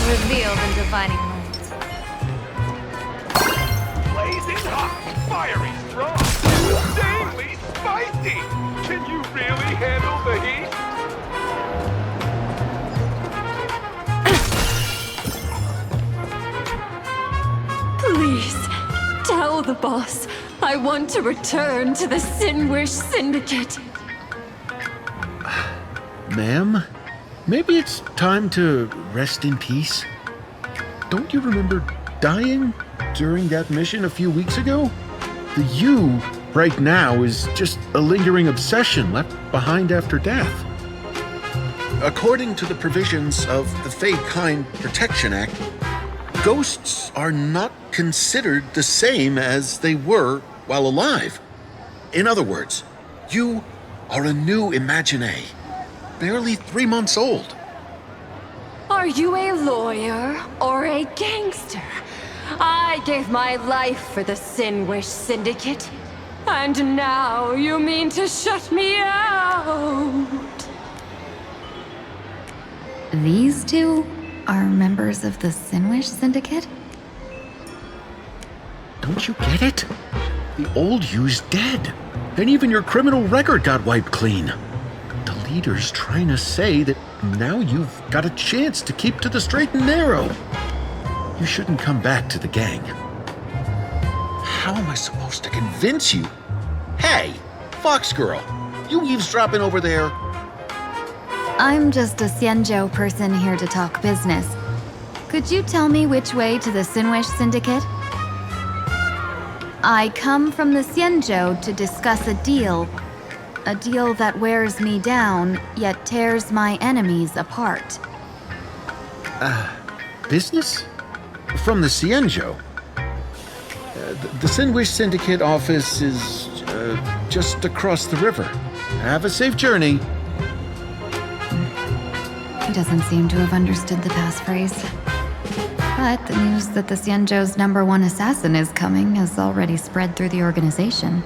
Reveal the dividing light. Blazing hot, fiery strong, insanely spicy! Can you really handle the heat? Please, tell the boss I want to return to the Sinwish Syndicate. Ma'am? Maybe it's time to rest in peace? Don't you remember dying during that mission a few weeks ago? The you right now is just a lingering obsession left behind after death. According to the provisions of the Fey Kind Protection Act, ghosts are not considered the same as they were while alive. In other words, you are a new Imaginee. Barely 3 months old. Are you a lawyer or a gangster? I gave my life for the Sinwish Syndicate, and now you mean to shut me out? These two are members of the Sinwish Syndicate? Don't you get it? The old you's dead, and even your criminal record got wiped clean. The leader's trying to say that now you've got a chance to keep to the straight and narrow. You shouldn't come back to the gang. How am I supposed to convince you? Hey, Fox Girl, you eavesdropping over there? I'm just a Xianzhou person here to talk business. Could you tell me which way to the Sinwish Syndicate? I come from the Xianzhou to discuss a deal. A deal that wears me down, yet tears my enemies apart. Business? From the Xianzhou. The Sinwish Syndicate office is just across the river. Have a safe journey. He doesn't seem to have understood the passphrase. But the news that the Xianzhou's #1 assassin is coming has already spread through the organization.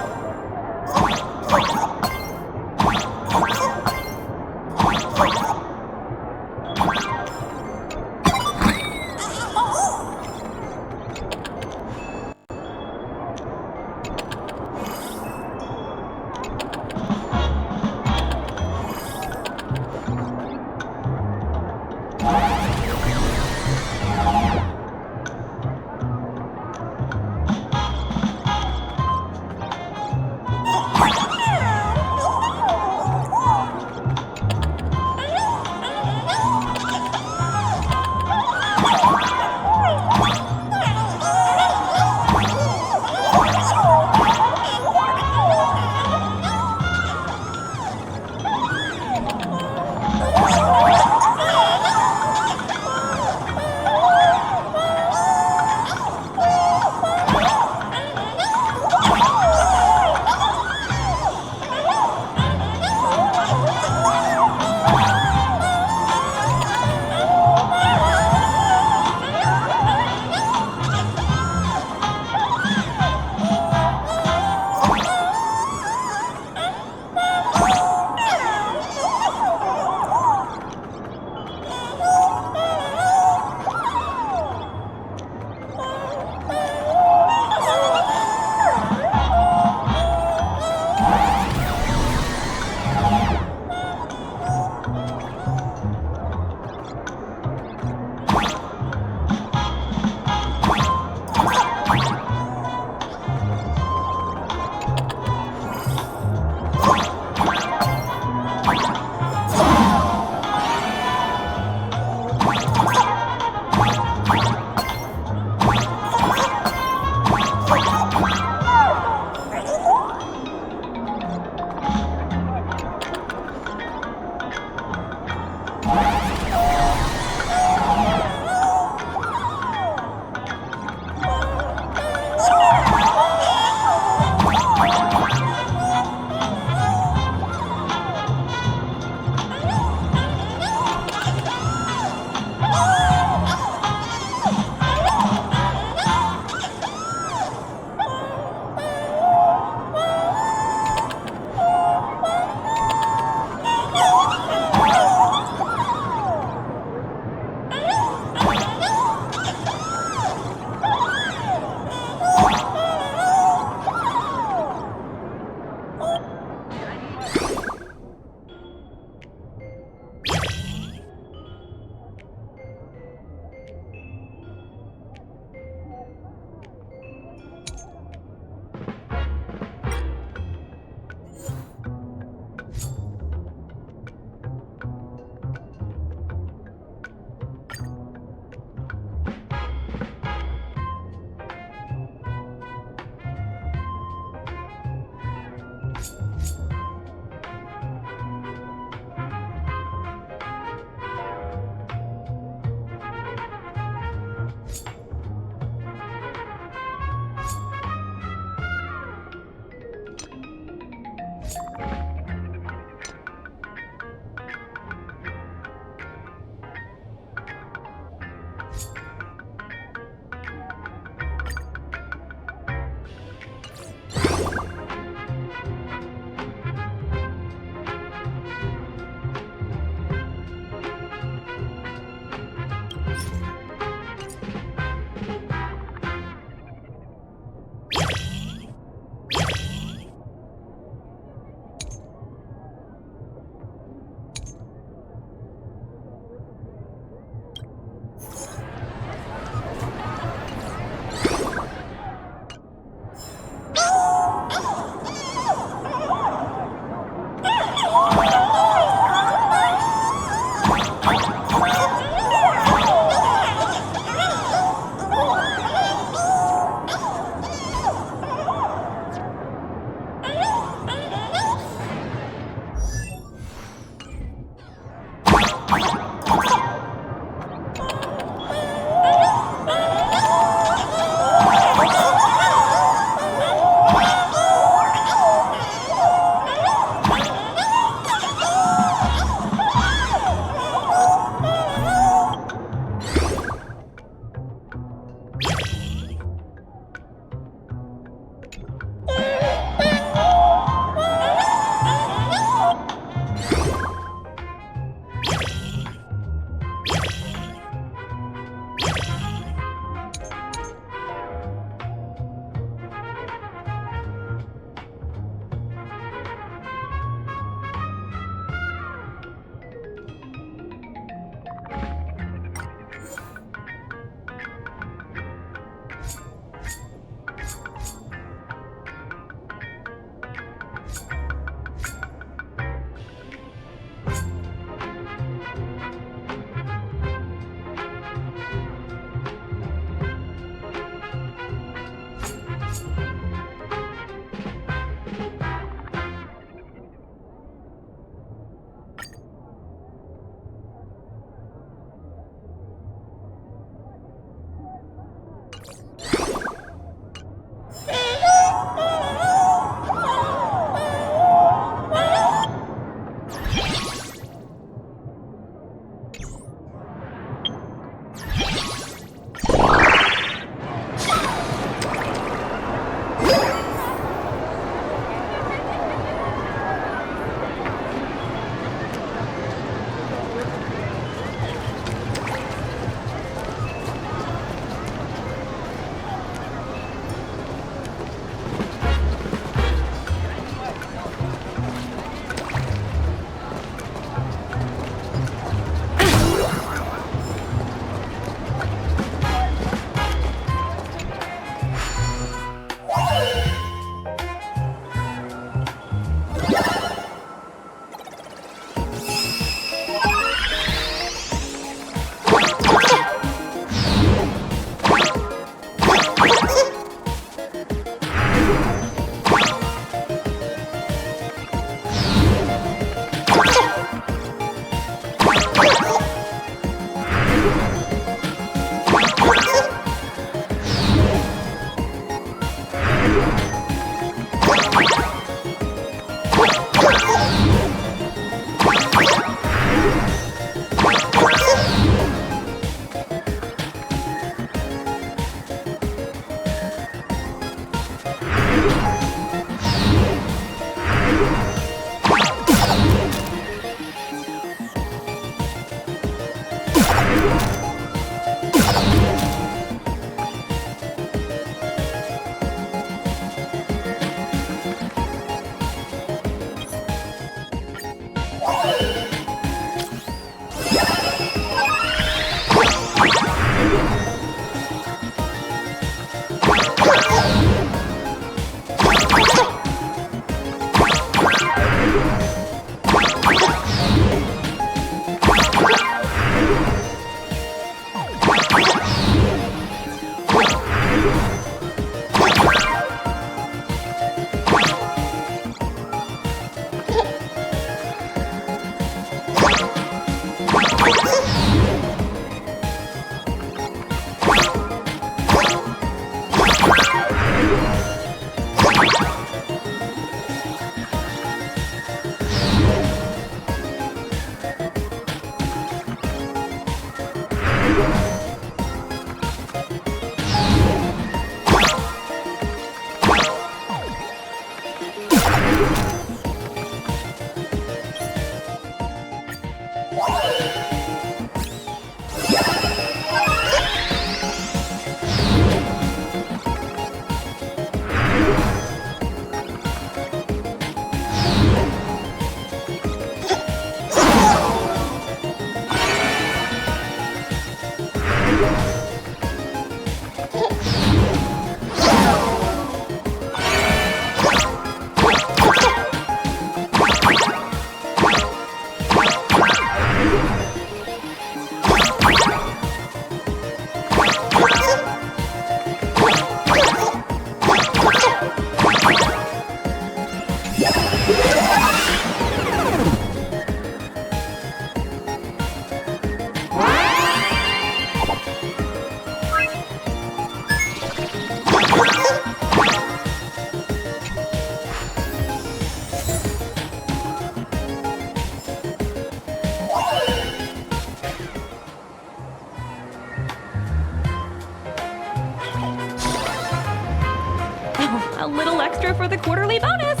A little extra for the quarterly bonus.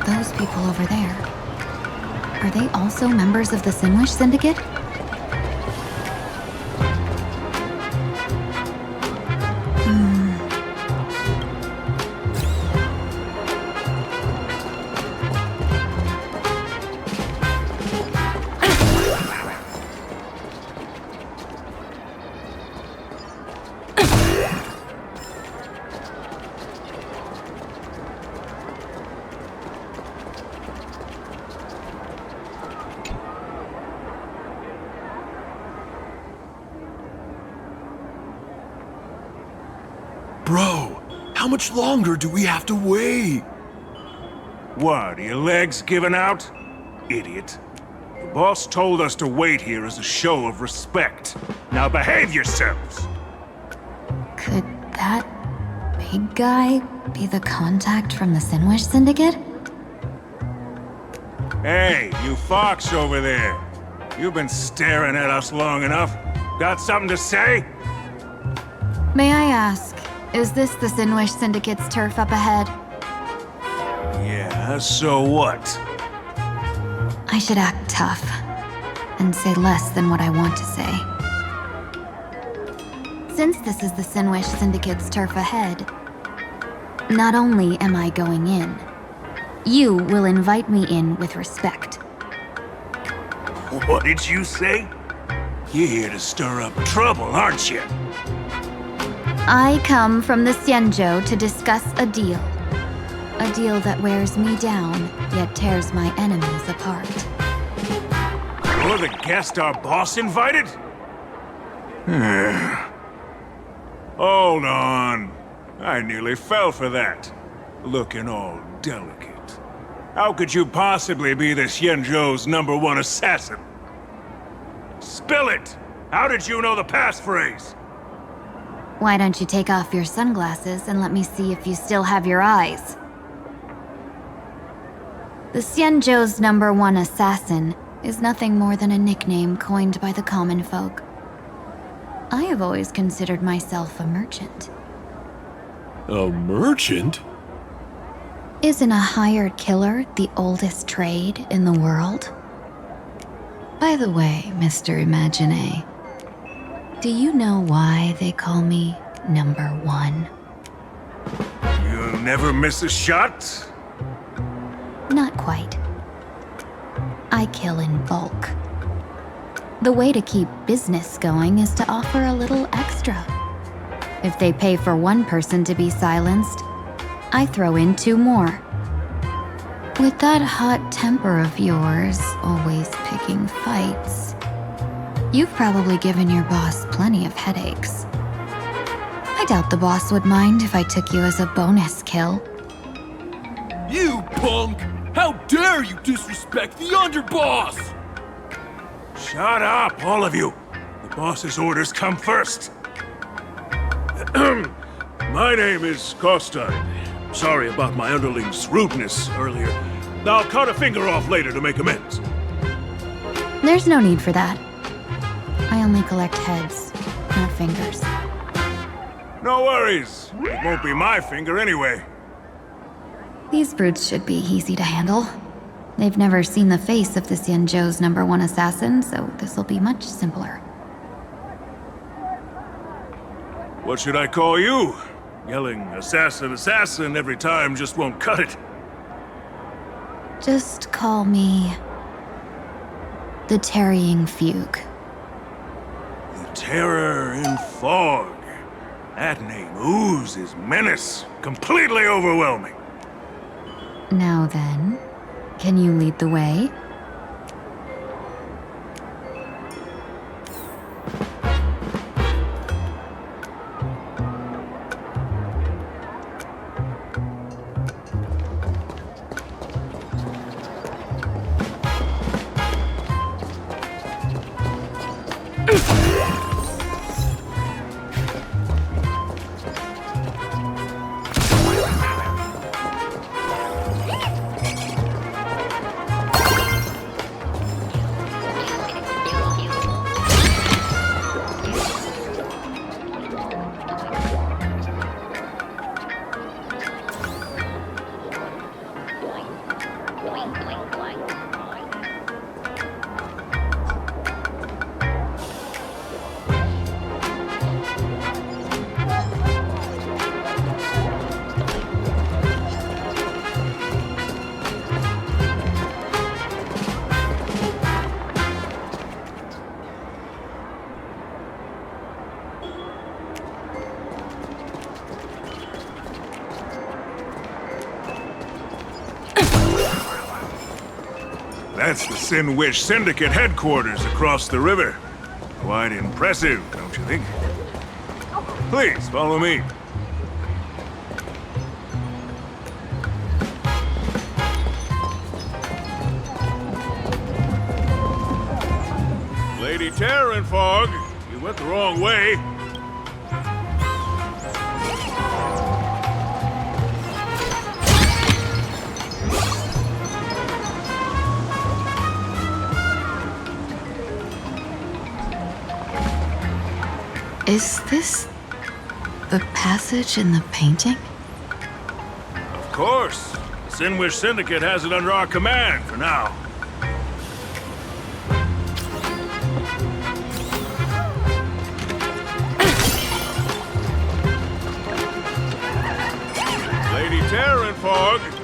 Those people over there. Are they also members of the Sinwish Syndicate? Bro, how much longer do we have to wait? What, are your legs giving out? Idiot. The boss told us to wait here as a show of respect. Now behave yourselves! Could that big guy be the contact from the Sinwish Syndicate? Hey, you fox over there. You've been staring at us long enough. Got something to say? May I ask, is this the Sinwish Syndicate's turf up ahead? Yeah, so what? I should act tough and say less than what I want to say. Since this is the Sinwish Syndicate's turf ahead, not only am I going in, you will invite me in with respect. What did you say? You're here to stir up trouble, aren't you? I come from the Xianzhou to discuss a deal. A deal that wears me down, yet tears my enemies apart. You're the guest our boss invited? Hold on. I nearly fell for that. Looking all delicate. How could you possibly be the Xianzhou's #1 assassin? Spill it! How did you know the passphrase? Why don't you take off your sunglasses and let me see if you still have your eyes? The Xianzhou's #1 assassin is nothing more than a nickname coined by the common folk. I have always considered myself a merchant. A merchant? Isn't a hired killer the oldest trade in the world? By the way, Mr. Imagine, do you know why they call me #1? You never miss a shot? Not quite. I kill in bulk. The way to keep business going is to offer a little extra. If they pay for one person to be silenced, I throw in 2 more. With that hot temper of yours, always picking fights, you've probably given your boss plenty of headaches. I doubt the boss would mind if I took you as a bonus kill. You punk! How dare you disrespect the underboss! Shut up, all of you! The boss's orders come first. My name is Kostai. Sorry about my underling's rudeness earlier. I'll cut a finger off later to make amends. There's no need for that. I only collect heads, not fingers. No worries. It won't be my finger anyway. These brutes should be easy to handle. They've never seen the face of the Xianzhou's #1 assassin, so this'll be much simpler. What should I call you? Yelling assassin, assassin every time just won't cut it. Just call me the Tarrying Fugue. The Terror in Fog. That name oozes menace. Completely overwhelming. Now then, can you lead the way? That's the Sin Wish Syndicate headquarters across the river. Quite impressive, don't you think? Please, follow me. Lady Terranfog, you went the wrong way. Is this the passage in the painting? Of course. The Sin Wish Syndicate has it under our command for now. Lady Terranfog.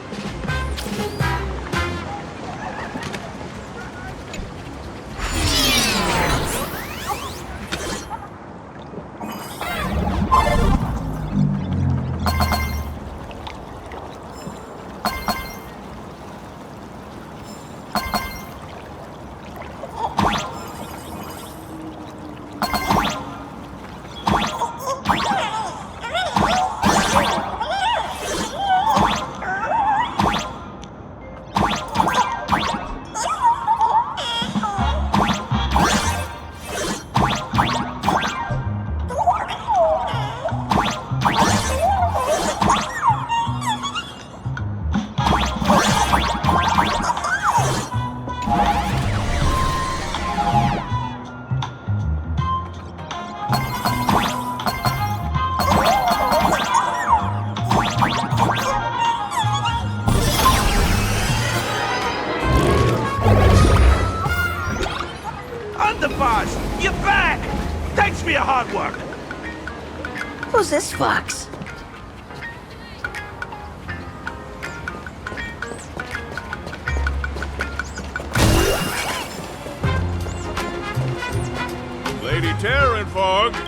Underboss, you're back! Thanks for your hard work! Who's this fox? Lady Terranfog.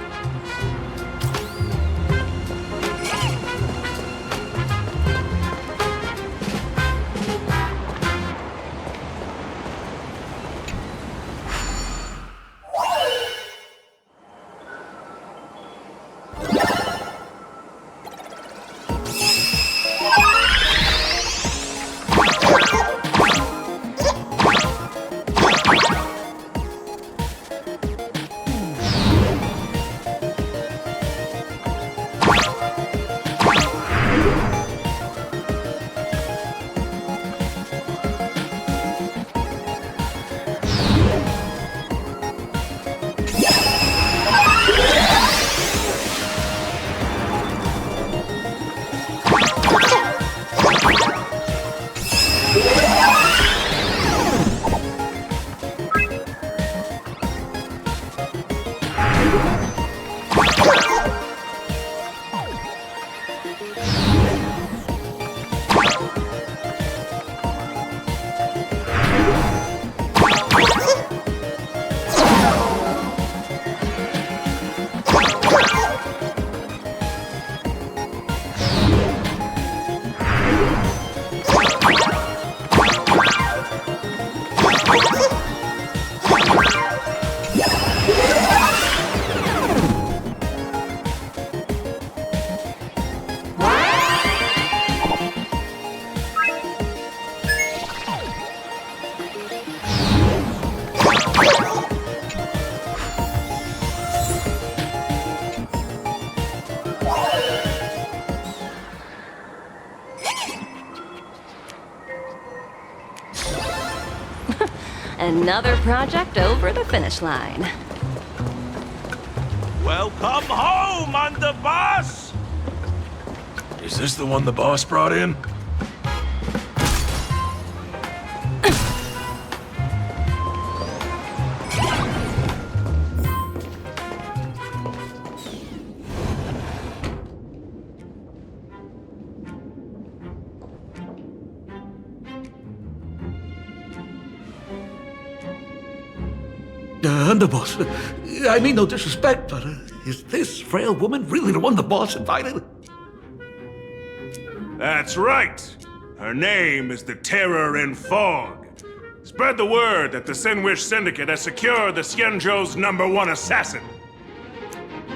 Another project over the finish line. Welcome home, Underboss! Is this the one the boss brought in? Underboss, I mean no disrespect, but is this frail woman really the one the boss invited? That's right. Her name is the Terror in Fog. Spread the word that the Sinwish Syndicate has secured the Xianzhou's #1 assassin.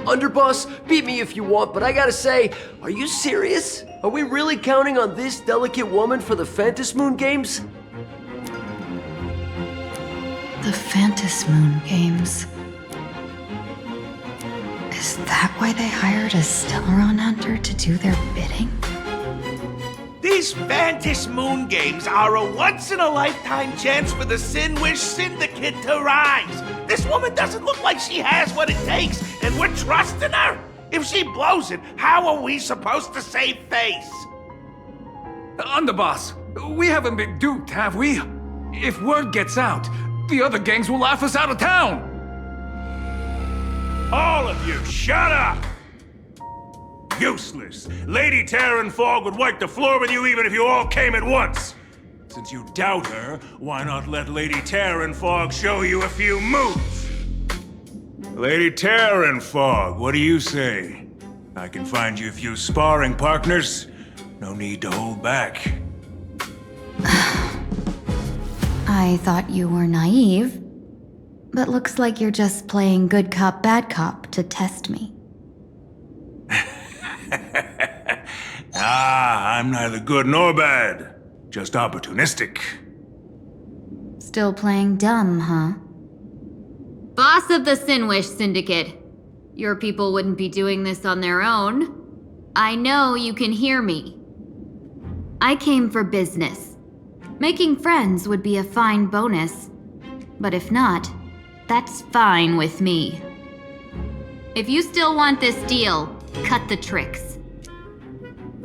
Underboss, beat me if you want, but I gotta say, are you serious? Are we really counting on this delicate woman for the Phantasmoon Games? The Phantasmoon Games. Is that why they hired a Stellaron hunter to do their bidding? These Phantasmoon Games are a once-in-a-lifetime chance for the Sinwish Syndicate to rise. This woman doesn't look like she has what it takes, and we're trusting her. If she blows it, how are we supposed to save face? Underboss, we haven't been duped, have we? If word gets out, the other gangs will laugh us out of town. All of you, shut up! Useless. Lady Terran Fog would wipe the floor with you even if you all came at once. Since you doubt her, why not let Lady Terran Fog show you a few moves? Lady Terran Fog, what do you say? I can find you a few sparring partners. No need to hold back. I thought you were naive, but looks like you're just playing good cop, bad cop to test me. I'm neither good nor bad. Just opportunistic. Still playing dumb, huh? Boss of the Sinwish Syndicate. Your people wouldn't be doing this on their own. I know you can hear me. I came for business. Making friends would be a fine bonus. But if not, that's fine with me. If you still want this deal, cut the tricks.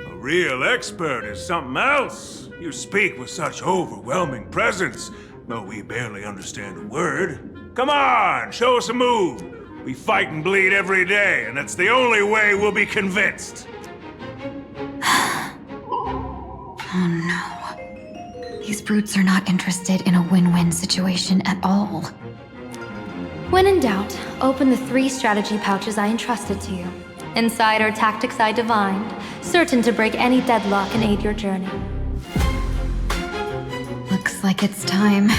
A real expert is something else. You speak with such overwhelming presence, though we barely understand a word. Come on, show us a move. We fight and bleed every day, and that's the only way we'll be convinced. Oh no. These brutes are not interested in a win-win situation at all. When in doubt, open the 3 strategy pouches I entrusted to you. Inside are tactics I divined, certain to break any deadlock and aid your journey. Looks like it's time.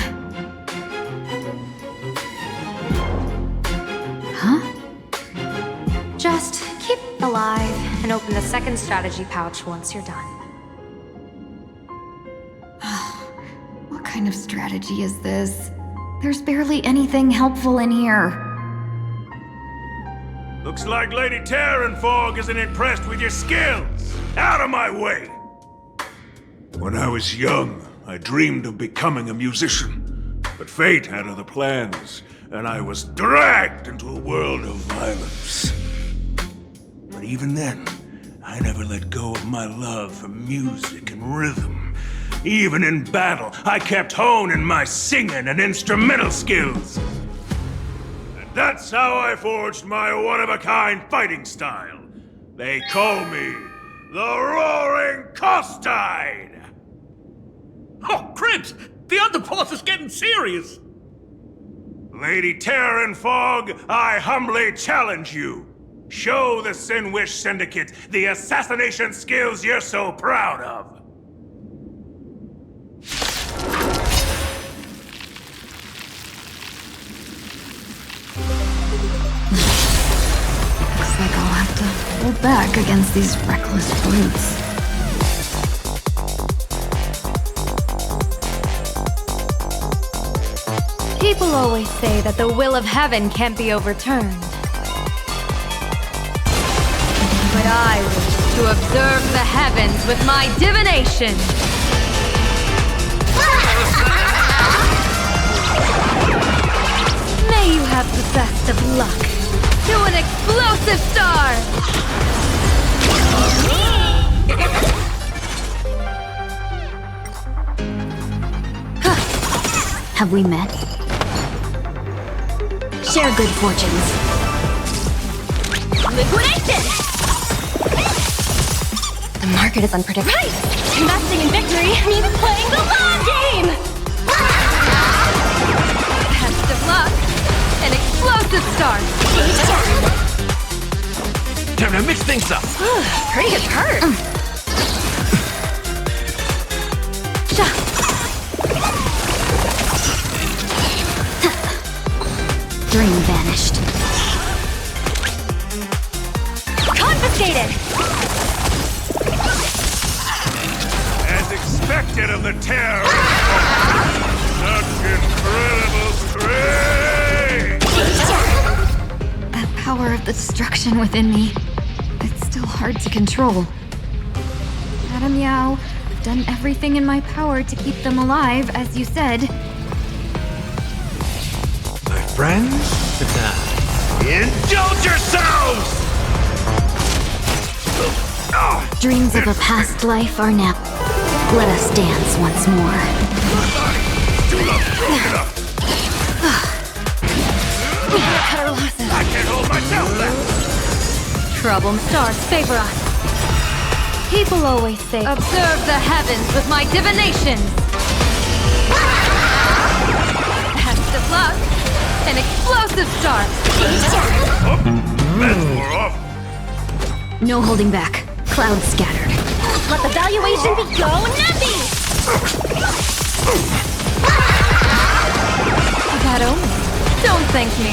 Huh? Just keep alive and open the 2nd strategy pouch once you're done. What kind of strategy is this? There's barely anything helpful in here. Looks like Lady Terran Fog isn't impressed with your skills. Out of my way! When I was young, I dreamed of becoming a musician. But fate had other plans, and I was dragged into a world of violence. But even then, I never let go of my love for music and rhythm. Even in battle, I kept honing my singing and instrumental skills. And that's how I forged my one-of-a-kind fighting style. They call me the Roaring Costide! Oh, Cribs! The underboss is getting serious! Lady Terran Fog, I humbly challenge you. Show the Sinwish Syndicate the assassination skills you're so proud of. Looks like I'll have to hold back against these reckless brutes. People always say that the will of heaven can't be overturned. But I wish to observe the heavens with my divination. May you have the best of luck. To an explosive star! Have we met? Share good fortunes. Liquidation! The market is unpredictable. Right! Investing in victory means playing the long game! Best of luck! An explosive start! Time to mix things up. Pretty good turn! suspected of the terror. Such incredible strength! That power of the destruction within me, it's still hard to control. Madam Yao, I've done everything in my power to keep them alive, as you said. My friends, indulge yourselves! Dreams of a past life are now. Let us dance once more. We gotta cut our losses. I can't hold myself back! Trouble stars favor us. People always say, observe the heavens with my divinations. Best of luck. An explosive start. That's more off. No holding back. Clouds scattered. Let the valuation be go nutty! Bad omen. Don't thank me.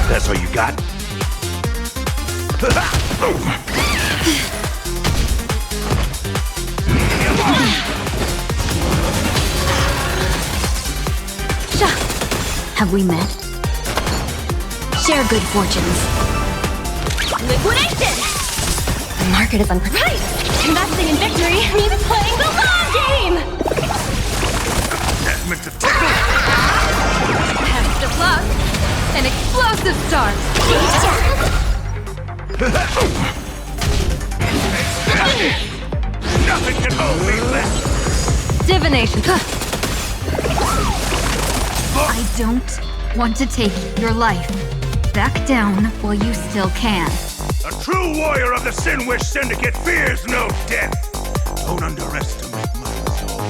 That's all you got? Have we met? Share good fortunes. Liquidation! The market is unpredictable. Right! Investing in victory means playing the long game! That's meant to tickle. Best of luck. An explosive start. Nothing can hold me left. Divination. I don't want to take your life. Back down while you still can. A true warrior of the Sinwish Syndicate fears no death. Don't underestimate my soul.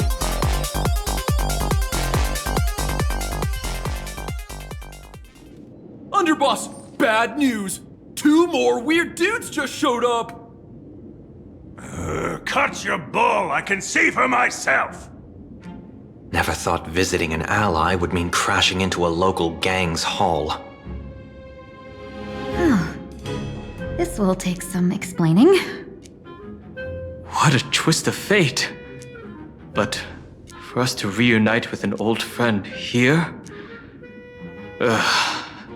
Underboss, bad news. 2 more weird dudes just showed up. Cut your bull. I can see for myself. Never thought visiting an ally would mean crashing into a local gang's hall. This will take some explaining. What a twist of fate. But for us to reunite with an old friend here?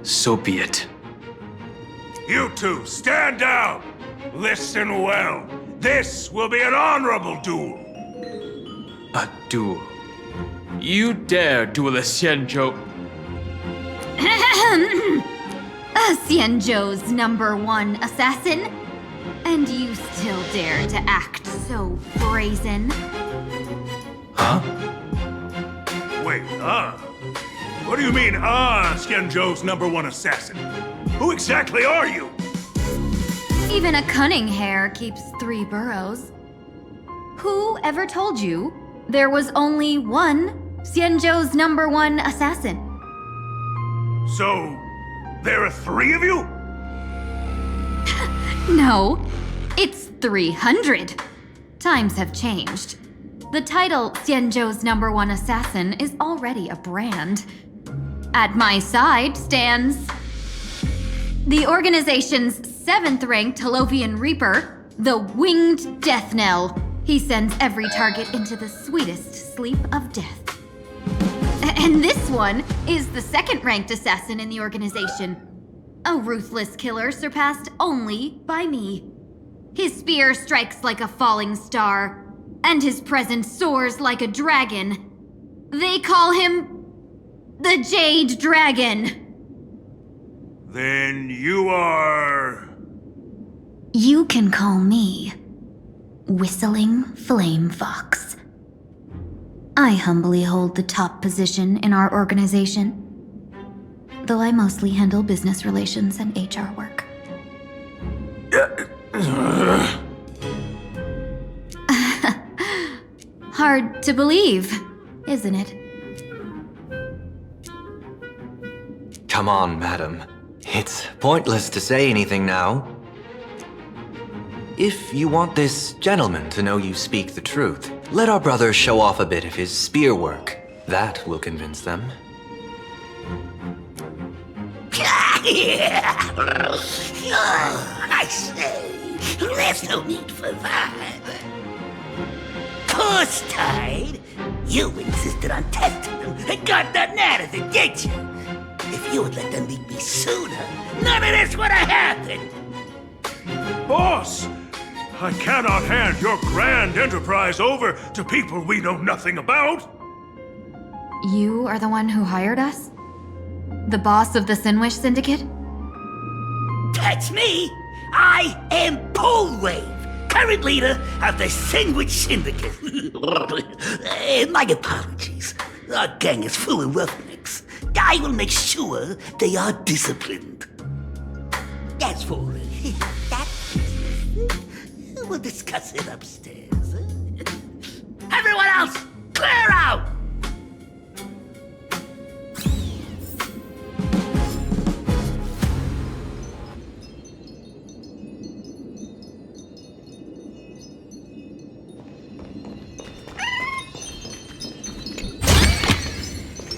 So be it. You two, stand down. Listen well. This will be an honorable duel. A duel. You dare duel a Xianzhou? Xianzhou's #1 assassin? And you still dare to act so brazen? Wait, What do you mean, Xianzhou's #1 assassin? Who exactly are you? Even a cunning hare keeps 3 burrows. Who ever told you there was only one Xianzhou's #1 assassin? So, there are 3 of you? No, it's 300. Times have changed. The title Xianzhou's #1 assassin is already a brand. At my side stands the organization's 7th-ranked Holovian Reaper, the Winged Death Knell. He sends every target into the sweetest sleep of death. And this one is the 2nd-ranked assassin in the organization. A ruthless killer surpassed only by me. His spear strikes like a falling star, and his presence soars like a dragon. They call him the Jade Dragon. Then you are... You can call me Whistling Flame Fox. I humbly hold the top position in our organization, though I mostly handle business relations and HR work. Hard to believe, isn't it? Come on, madam. It's pointless to say anything now. If you want this gentleman to know you speak the truth, let our brother show off a bit of his spear work. That will convince them. I say, there's no need for that. horse tied? You insisted on testing them and got nothing out of it, did you? If you had let them meet me sooner, none of this would have happened. Boss! I cannot hand your grand enterprise over to people we know nothing about! You are the one who hired us? The boss of the Sinwish Syndicate? That's me! I am Polwave, current leader of the Sandwich Syndicate. My apologies. Our gang is full of roughnecks. I will make sure they are disciplined. As for that business, we'll discuss it upstairs. Everyone else, clear out!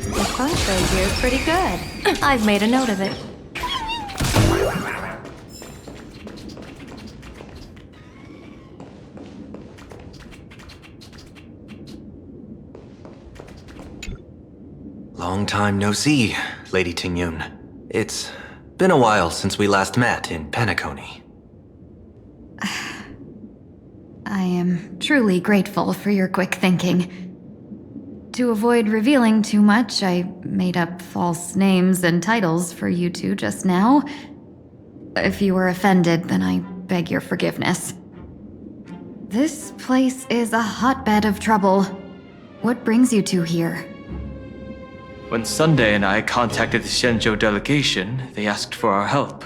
The crossbow here is pretty good. I've made a note of it. Long time no see, Lady Tingyun. It's been a while since we last met in Penacony. I am truly grateful for your quick thinking. To avoid revealing too much, I made up false names and titles for you two just now. If you were offended, then I beg your forgiveness. This place is a hotbed of trouble. What brings you two here? When Sunday and I contacted the Shenzhou delegation, they asked for our help.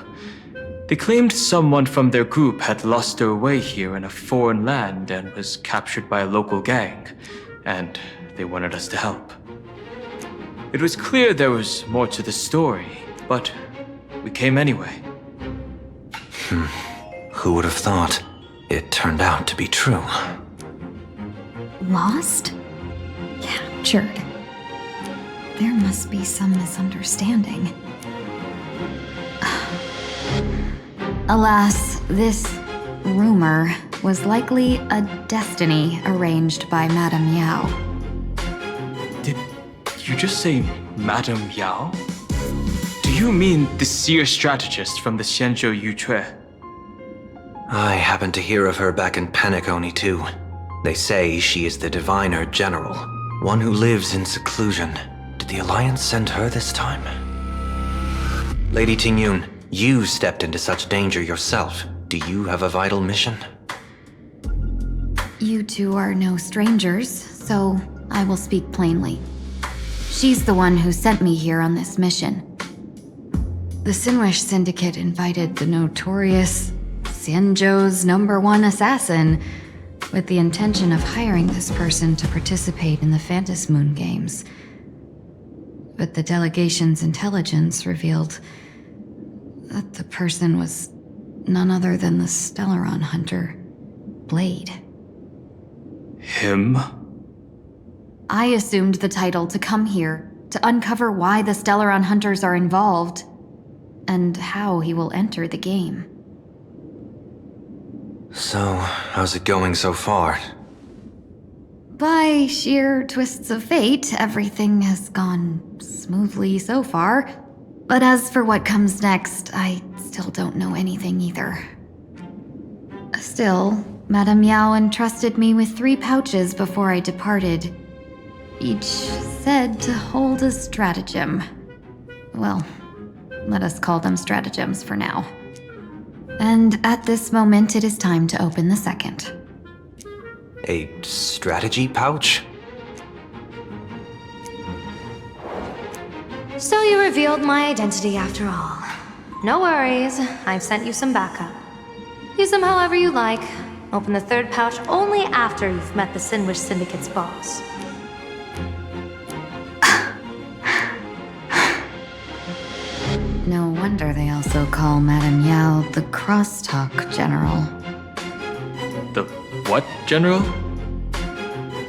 They claimed someone from their group had lost their way here in a foreign land and was captured by a local gang, and they wanted us to help. It was clear there was more to the story, but we came anyway. Who would have thought? It turned out to be true. Lost? Captured. There must be some misunderstanding. Alas, this rumor was likely a destiny arranged by Madame Yao. Did you just say Madame Yao? Do you mean the seer strategist from the Shenzhou Yutue? I happened to hear of her back in Penacony too. They say she is the diviner general, one who lives in seclusion. Did the Alliance send her this time? Lady Tingyun, you stepped into such danger yourself. Do you have a vital mission? You two are no strangers, so I will speak plainly. She's the one who sent me here on this mission. The Sinwish Syndicate invited the notorious Xianzhou's #1 assassin with the intention of hiring this person to participate in the Phantom Moon games. But the delegation's intelligence revealed that the person was none other than the Stellaron hunter, Blade. Him? I assumed the title to come here to uncover why the Stellaron hunters are involved and how he will enter the game. So, how's it going so far? By sheer twists of fate, everything has gone smoothly so far. But as for what comes next, I still don't know anything either. Still, Madame Yao entrusted me with 3 pouches before I departed. Each said to hold a stratagem. Well, let us call them stratagems for now. And at this moment, it is time to open the second. A strategy pouch? So you revealed my identity after all. No worries, I've sent you some backup. Use them however you like. Open the 3rd pouch only after you've met the Sinwish Syndicate's boss. No wonder they also call Madame Yao the Crosstalk General. The what, General?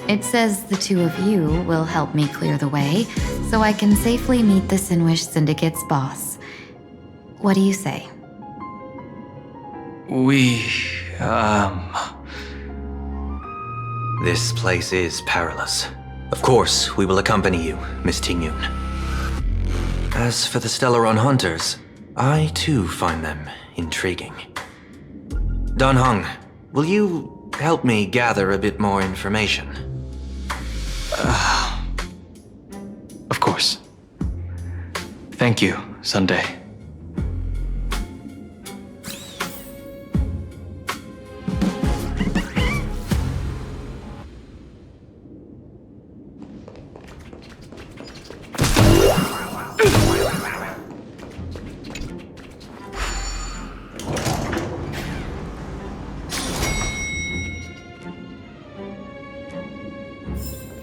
It says the 2 of you will help me clear the way, so I can safely meet the Sinwish Syndicate's boss. What do you say? This place is perilous. Of course, we will accompany you, Miss Tingyun. As for the Stellaron hunters, I too find them intriguing. Dan Heng, will you help me gather a bit more information? Of course. Thank you, Sunday.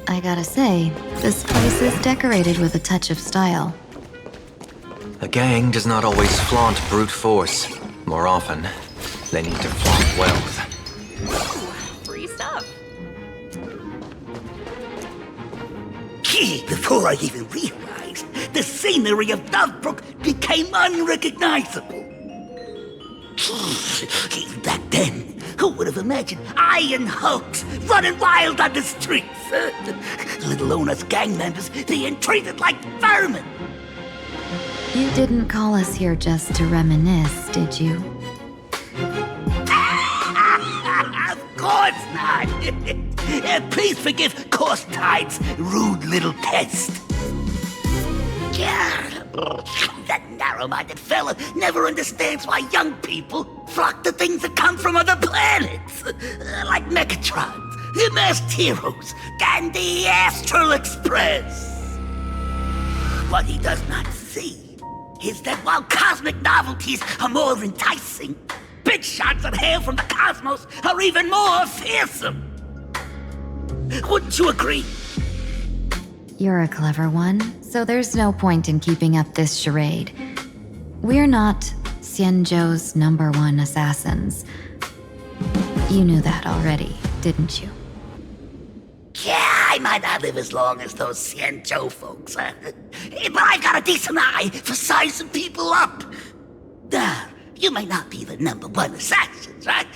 I gotta say, this place is decorated with a touch of style. A gang does not always flaunt brute force. More often, they need to flaunt wealth. Free stuff. Before I even realized, the scenery of Dovebrook became unrecognizable. Back then, who would have imagined iron hulks running wild on the streets? Let alone us gang members being treated like vermin. You didn't call us here just to reminisce, did you? Of course not. Please forgive Course Tide's rude little test. That narrow-minded fella never understands why young people flock to things that come from other planets. Like Mechatrons, the Masked Heroes, and the Astral Express. What he does not see is that while cosmic novelties are more enticing, big shots that hail from the cosmos are even more fearsome. Wouldn't you agree? You're a clever one, so there's no point in keeping up this charade. We're not Xianzhou's #1 assassins. You knew that already, didn't you? Yeah, I might not live as long as those Xianzhou folks, but I've got a decent eye for sizing people up. You may not be the #1 assassins, right?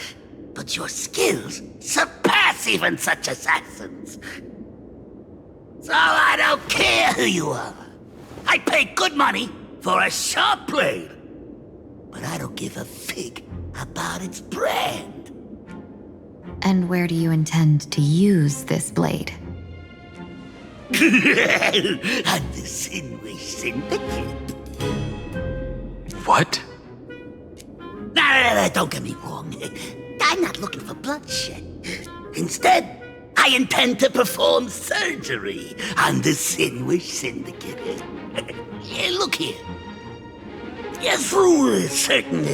But your skills surpass even such assassins. So I don't care who you are. I pay good money for a sharp blade. But I don't give a fig about its brand. And where do you intend to use this blade? On the Sinway Syndicate. What? No, don't get me wrong. I'm not looking for bloodshed. Instead, I intend to perform surgery on the Sinway Syndicate. Look here. Through certain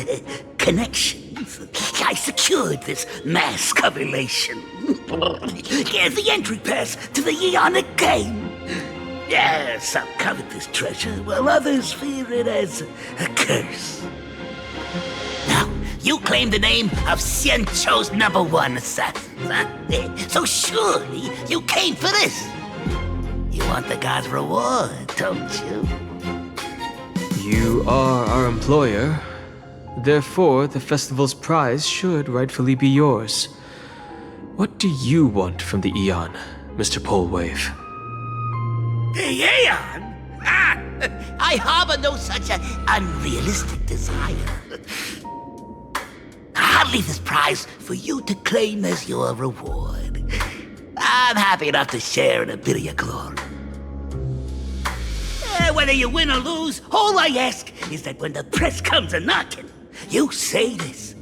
connections, I secured this mass coagulation. The entry pass to the Eonic game. Some covet this treasure, while others fear it as a curse. Now, you claim the name of Xianzhou's #1 assassin, huh? So surely you came for this. You want the god's reward, don't you? You are our employer. Therefore, the festival's prize should rightfully be yours. What do you want from the Eon, Mr. Polwave? The Aeon? I harbor no such an unrealistic desire. I'll leave this prize for you to claim as your reward. I'm happy enough to share in a bit of your glory. Whether you win or lose, all I ask is that when the press comes a-knocking, you say this.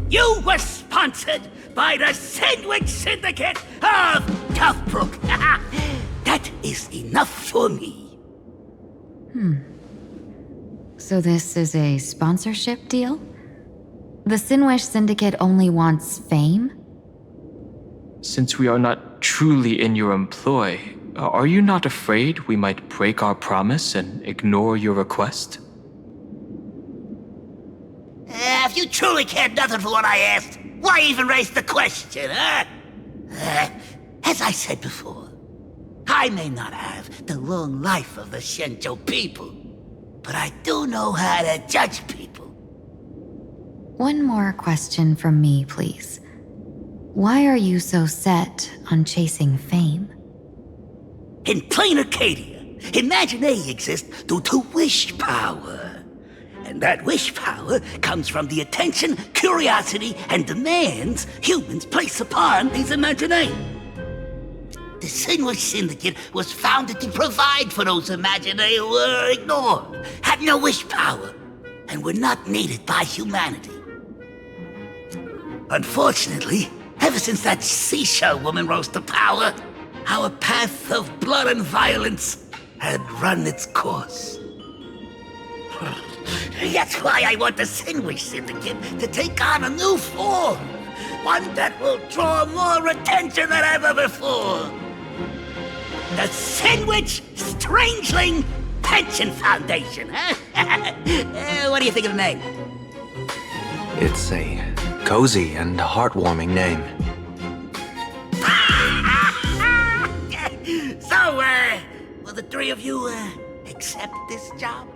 You were sponsored by the Sandwich Syndicate of Dovebrook. That is enough for me. So this is a sponsorship deal? The Sinwish Syndicate only wants fame? Since we are not truly in your employ, are you not afraid we might break our promise and ignore your request? If you truly cared nothing for what I asked, why even raise the question, huh? As I said before, I may not have the long life of the Xianzhou people, but I do know how to judge people. One more question from me, please. Why are you so set on chasing fame? In Planarcadia, Imaginae exists due to wish power. And that wish power comes from the attention, curiosity, and demands humans place upon these Imaginae. The Sinwish Syndicate was founded to provide for those Imaginae who were ignored, had no wish power, and were not needed by humanity. Unfortunately, ever since that seashell woman rose to power, our path of blood and violence had run its course. That's why I want the Sinwish Syndicate to take on a new form. One that will draw more attention than ever before. The Sinwich Strangeling Pension Foundation, huh? What do you think of the name? It's a cozy and heartwarming name. So, will the three of you, accept this job?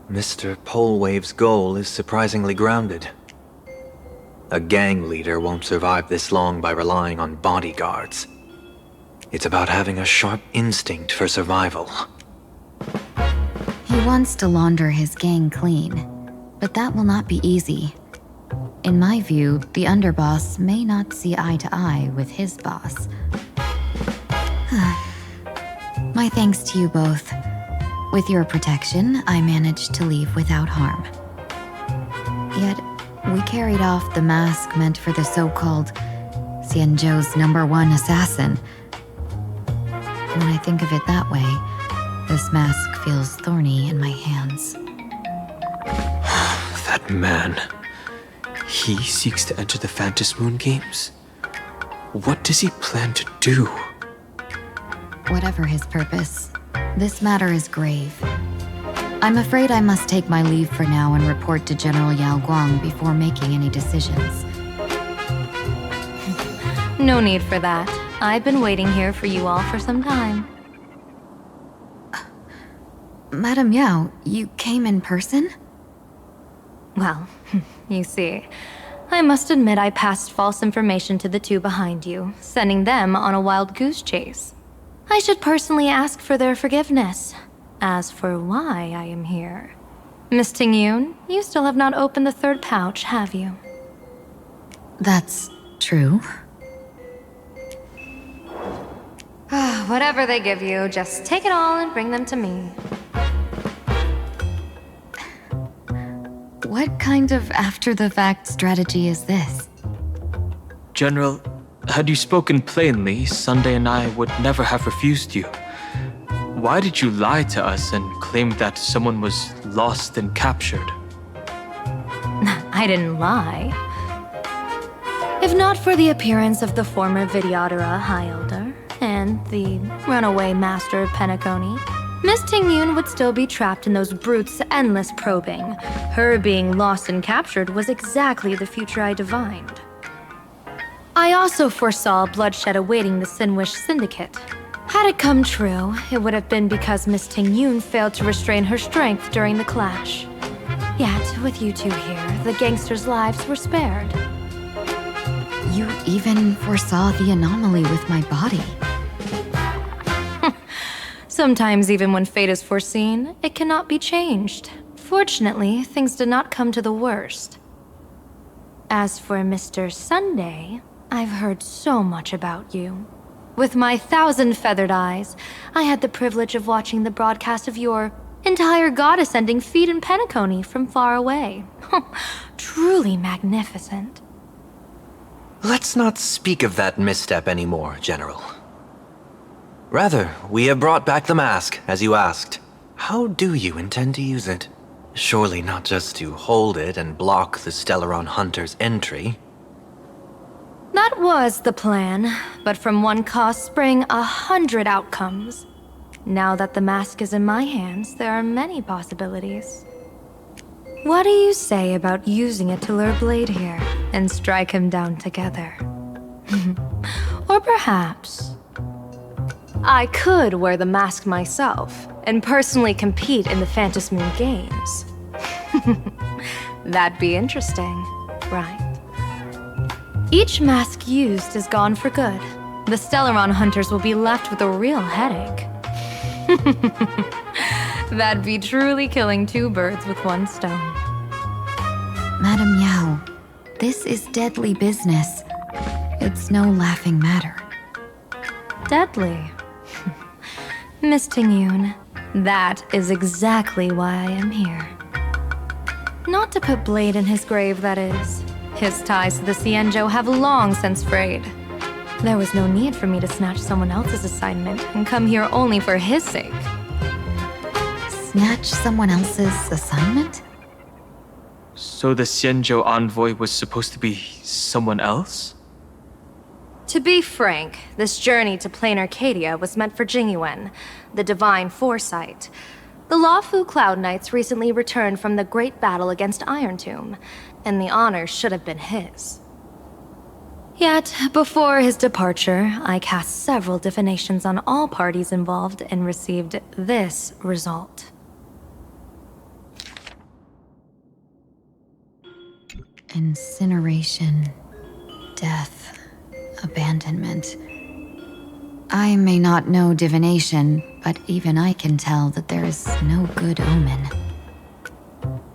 Mr. Polewave's goal is surprisingly grounded. A gang leader won't survive this long by relying on bodyguards. It's about having a sharp instinct for survival. He wants to launder his gang clean, but that will not be easy. In my view, the underboss may not see eye to eye with his boss. My thanks to you both. With your protection, I managed to leave without harm. Yet, we carried off the mask meant for the so-called Xianzhou's #1 assassin. When I think of it that way, this mask feels thorny in my hands. That man. He seeks to enter the Phantom Moon Games? What does he plan to do? Whatever his purpose, this matter is grave. I'm afraid I must take my leave for now and report to General Yao Guang before making any decisions. No need for that. I've been waiting here for you all for some time. Madam Yao, you came in person? Well, you see, I must admit I passed false information to the two behind you, sending them on a wild goose chase. I should personally ask for their forgiveness. As for why I am here, Miss Tingyun, you still have not opened the third pouch, have you? That's true. Whatever they give you, just take it all and bring them to me. What kind of after-the-fact strategy is this? General, had you spoken plainly, Sunday and I would never have refused you. Why did you lie to us and claim that someone was lost and captured? I didn't lie. If not for the appearance of the former Vidyadhara High Elder and the runaway Master of Penacony, Miss Tingyun would still be trapped in those brutes' endless probing. Her being lost and captured was exactly the future I divined. I also foresaw bloodshed awaiting the Sinwish Syndicate. Had it come true, it would have been because Miss Tingyun failed to restrain her strength during the clash. Yet, with you two here, the gangsters' lives were spared. You even foresaw the anomaly with my body. Sometimes even when fate is foreseen, it cannot be changed. Fortunately, things did not come to the worst. As for Mr. Sunday, I've heard so much about you. With my 1,000 feathered eyes, I had the privilege of watching the broadcast of your entire god-ascending feat in Penacony from far away. Truly magnificent. Let's not speak of that misstep anymore, General. Rather, we have brought back the mask, as you asked. How do you intend to use it? Surely not just to hold it and block the Stellaron Hunter's entry. That was the plan, but from one cause sprang 100 outcomes. Now that the mask is in my hands, there are many possibilities. What do you say about using it to lure Blade here and strike him down together? Or perhaps I could wear the mask myself and personally compete in the Phantasmoon Games. That'd be interesting, right? Each mask used is gone for good. The Stellaron hunters will be left with a real headache. That'd be truly killing two birds with one stone. Madam Yao, this is deadly business. It's no laughing matter. Deadly? Miss Tingyun, that is exactly why I am here. Not to put blade in his grave, that is. His ties to the Xianzhou have long since frayed. There was no need for me to snatch someone else's assignment and come here only for his sake. Snatch someone else's assignment? So the Xianzhou envoy was supposed to be someone else? To be frank, this journey to Planarcadia was meant for Jingyuan, the divine foresight. The Luofu Cloud Knights recently returned from the great battle against Iron Tomb, and the honor should have been his. Yet, before his departure, I cast several divinations on all parties involved and received this result. Incineration, death, abandonment. I may not know divination, but even I can tell that there is no good omen.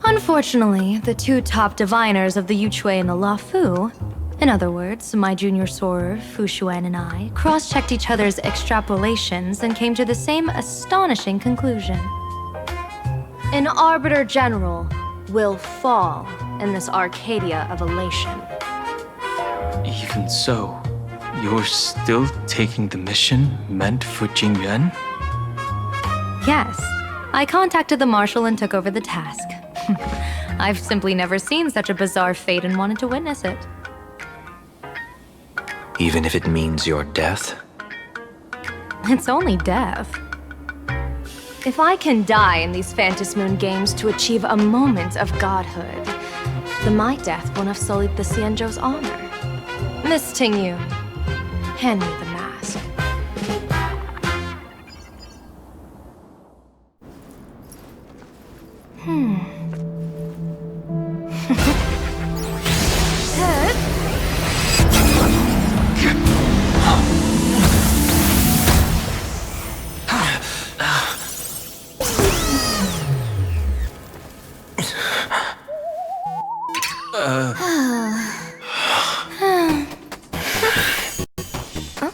Unfortunately, the two top diviners of the Yuchui and the Luofu, in other words, my junior sorer, Fu Xuan, and I, cross-checked each other's extrapolations and came to the same astonishing conclusion. An Arbiter General will fall in this Arcadia of elation. Even so, you're still taking the mission meant for Jingyuan? Yes, I contacted the Marshal and took over the task. I've simply never seen such a bizarre fate and wanted to witness it. Even if it means your death? It's only death. If I can die in these Phantasmoon Games to achieve a moment of godhood, then my death won't have sullied the Xianzhou's honor. Miss Tingyun, hand me the mask.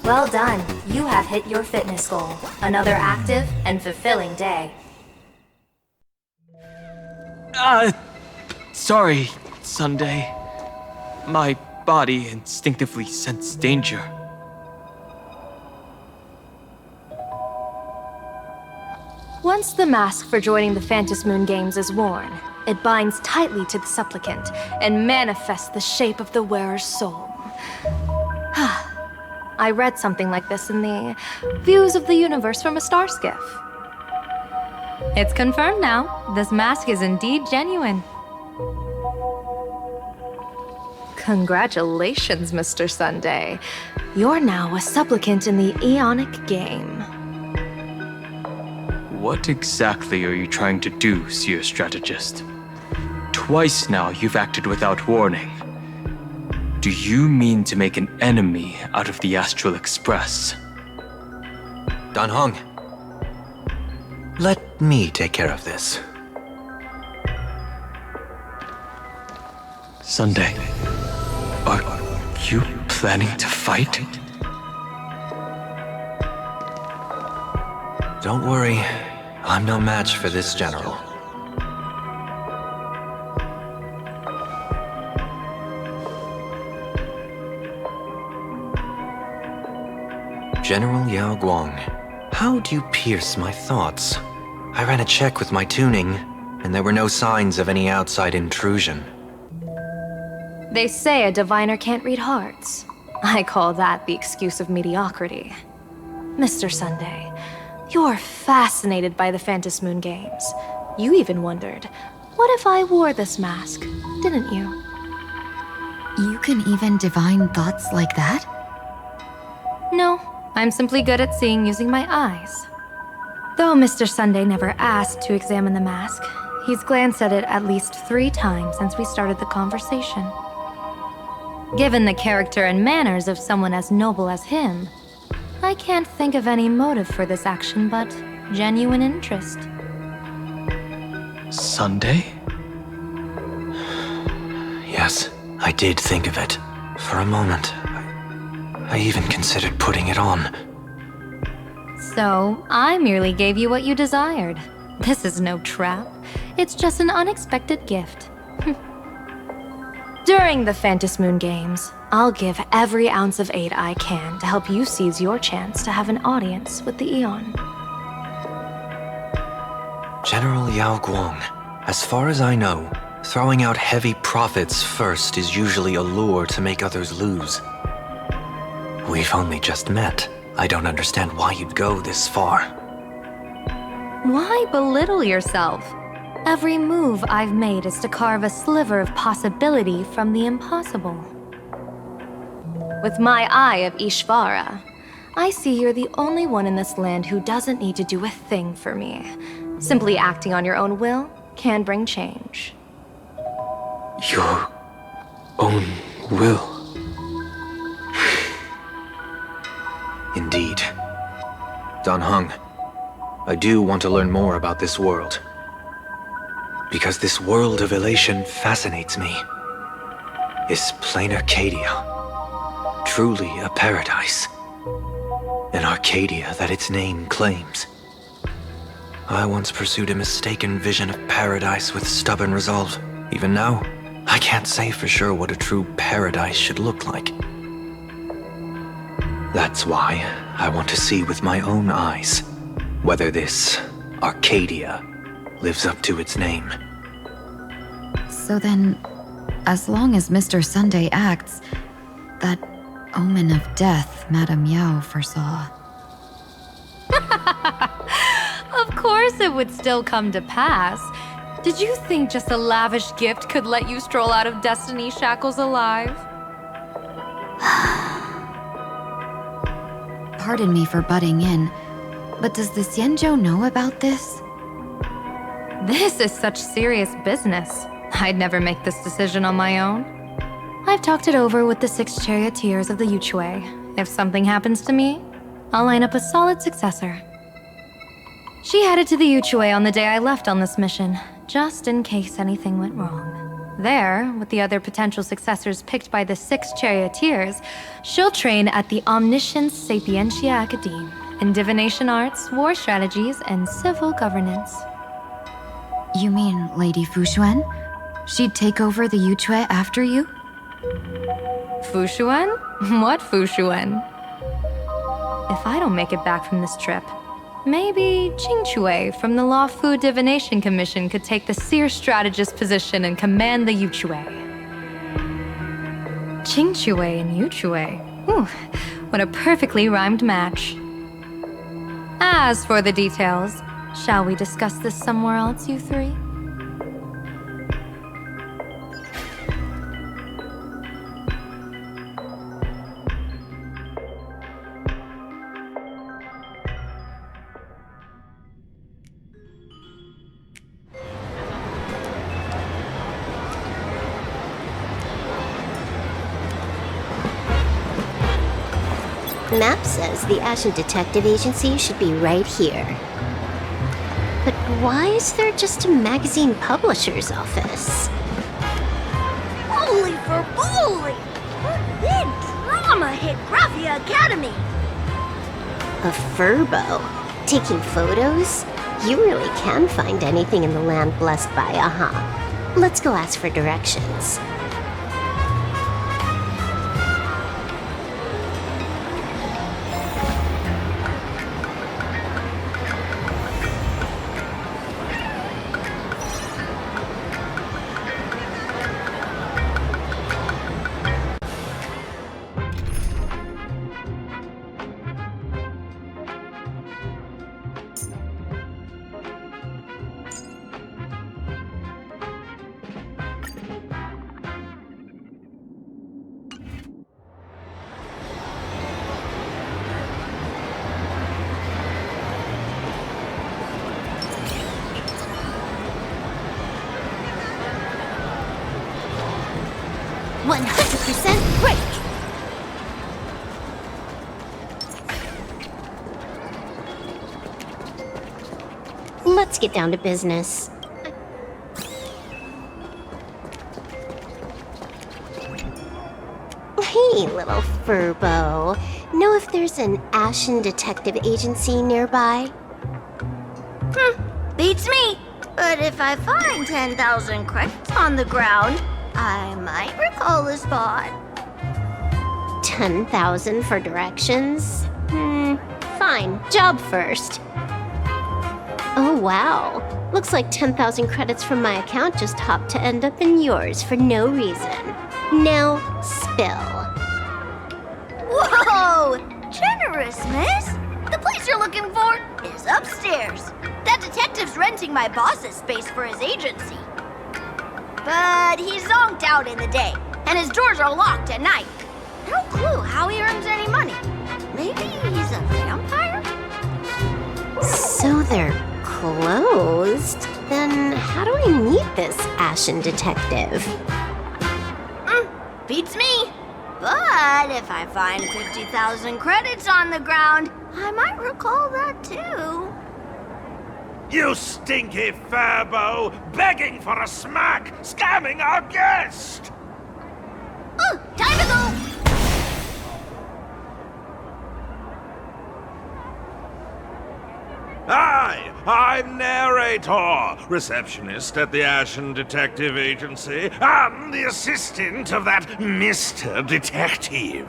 Well done. You have hit your fitness goal. Another active and fulfilling day. Sorry, Sunday. My body instinctively sensed danger. Once the mask for joining the Phantasmoon Games is worn, it binds tightly to the supplicant and manifests the shape of the wearer's soul. I read something like this in the Views of the Universe from a Star Skiff. It's confirmed now. This mask is indeed genuine. Congratulations, Mr. Sunday. You're now a supplicant in the Aeonic game. What exactly are you trying to do, Seer Strategist? Twice now you've acted without warning. Do you mean to make an enemy out of the Astral Express? Dan Hong, let me take care of this. Sunday, are you planning to fight? Don't worry, I'm no match for this general. General Yao Guang, how do you pierce my thoughts? I ran a check with my tuning, and there were no signs of any outside intrusion. They say a diviner can't read hearts. I call that the excuse of mediocrity. Mr. Sunday, you're fascinated by the Phantasmoon Games. You even wondered, what if I wore this mask, didn't you? You can even divine thoughts like that? I'm simply good at seeing using my eyes. Though Mr. Sunday never asked to examine the mask, he's glanced at it at least 3 times since we started the conversation. Given the character and manners of someone as noble as him, I can't think of any motive for this action but genuine interest. Sunday? Yes, I did think of it. For a moment, I even considered putting it on. So, I merely gave you what you desired. This is no trap. It's just an unexpected gift. During the Phantasmoon Games, I'll give every ounce of aid I can to help you seize your chance to have an audience with the Eon. General Yao Guang, as far as I know, throwing out heavy profits first is usually a lure to make others lose. We've only just met. I don't understand why you'd go this far. Why belittle yourself? Every move I've made is to carve a sliver of possibility from the impossible. With my eye of Ishvara, I see you're the only one in this land who doesn't need to do a thing for me. Simply acting on your own will can bring change. Your own will. Indeed. Dan Heng, I do want to learn more about this world. Because this world of elation fascinates me. Is Planarcadia truly a paradise? An Arcadia that its name claims? I once pursued a mistaken vision of paradise with stubborn resolve. Even now, I can't say for sure what a true paradise should look like. That's why I want to see with my own eyes whether this Arcadia lives up to its name. So then, as long as Mr. Sunday acts, that omen of death Madame Yao foresaw. Of course it would still come to pass. Did you think just a lavish gift could let you stroll out of Destiny's shackles alive? Pardon me for butting in, but does the Xianzhou know about this? This is such serious business. I'd never make this decision on my own. I've talked it over with the 6 charioteers of the Yuchue. If something happens to me, I'll line up a solid successor. She headed to the Yuchue on the day I left on this mission, just in case anything went wrong. There, with the other potential successors picked by the 6 charioteers, she'll train at the Omniscience Sapientia Academe in divination arts, war strategies, and civil governance. You mean Lady Fushuan? She'd take over the Yuchue after you? Fushuan? What Fushuan? If I don't make it back from this trip, maybe Qingchue from the Law Fu Divination Commission could take the seer strategist position and command the Yuchue. Qingchue and Yuchue. Ooh, what a perfectly rhymed match. As for the details, shall we discuss this somewhere else, you 3? Map says the Ashen Detective Agency should be right here. But why is there just a magazine publisher's office? Holy for bowling! Big drama hit Graphia Academy! A furbo? Taking photos? You really can find anything in the land blessed by Aha. Let's go ask for directions. let's get down to business. Hey, little furbo. Know if there's an Ashen Detective Agency nearby? Beats me. But if I find 10,000 credits on the ground, I might recall the spot. 10,000 for directions? Fine. Job first. Oh, wow. Looks like 10,000 credits from my account just hopped to end up in yours for no reason. Now, spill. Whoa! Generous, miss. The place you're looking for is upstairs. That detective's renting my boss's space for his agency. But he's zonked out in the day, and his doors are locked at night. No clue how he earns any money. Maybe he's a vampire? So they're closed? Then how do I meet this Ashen Detective? Beats me. But if I find 50,000 credits on the ground, I might recall that too. You stinky furbo! Begging for a smack! Scamming our guest! Time to go! Hi, I'm Narrator, receptionist at the Ashen Detective Agency. I'm the assistant of that Mr. Detective.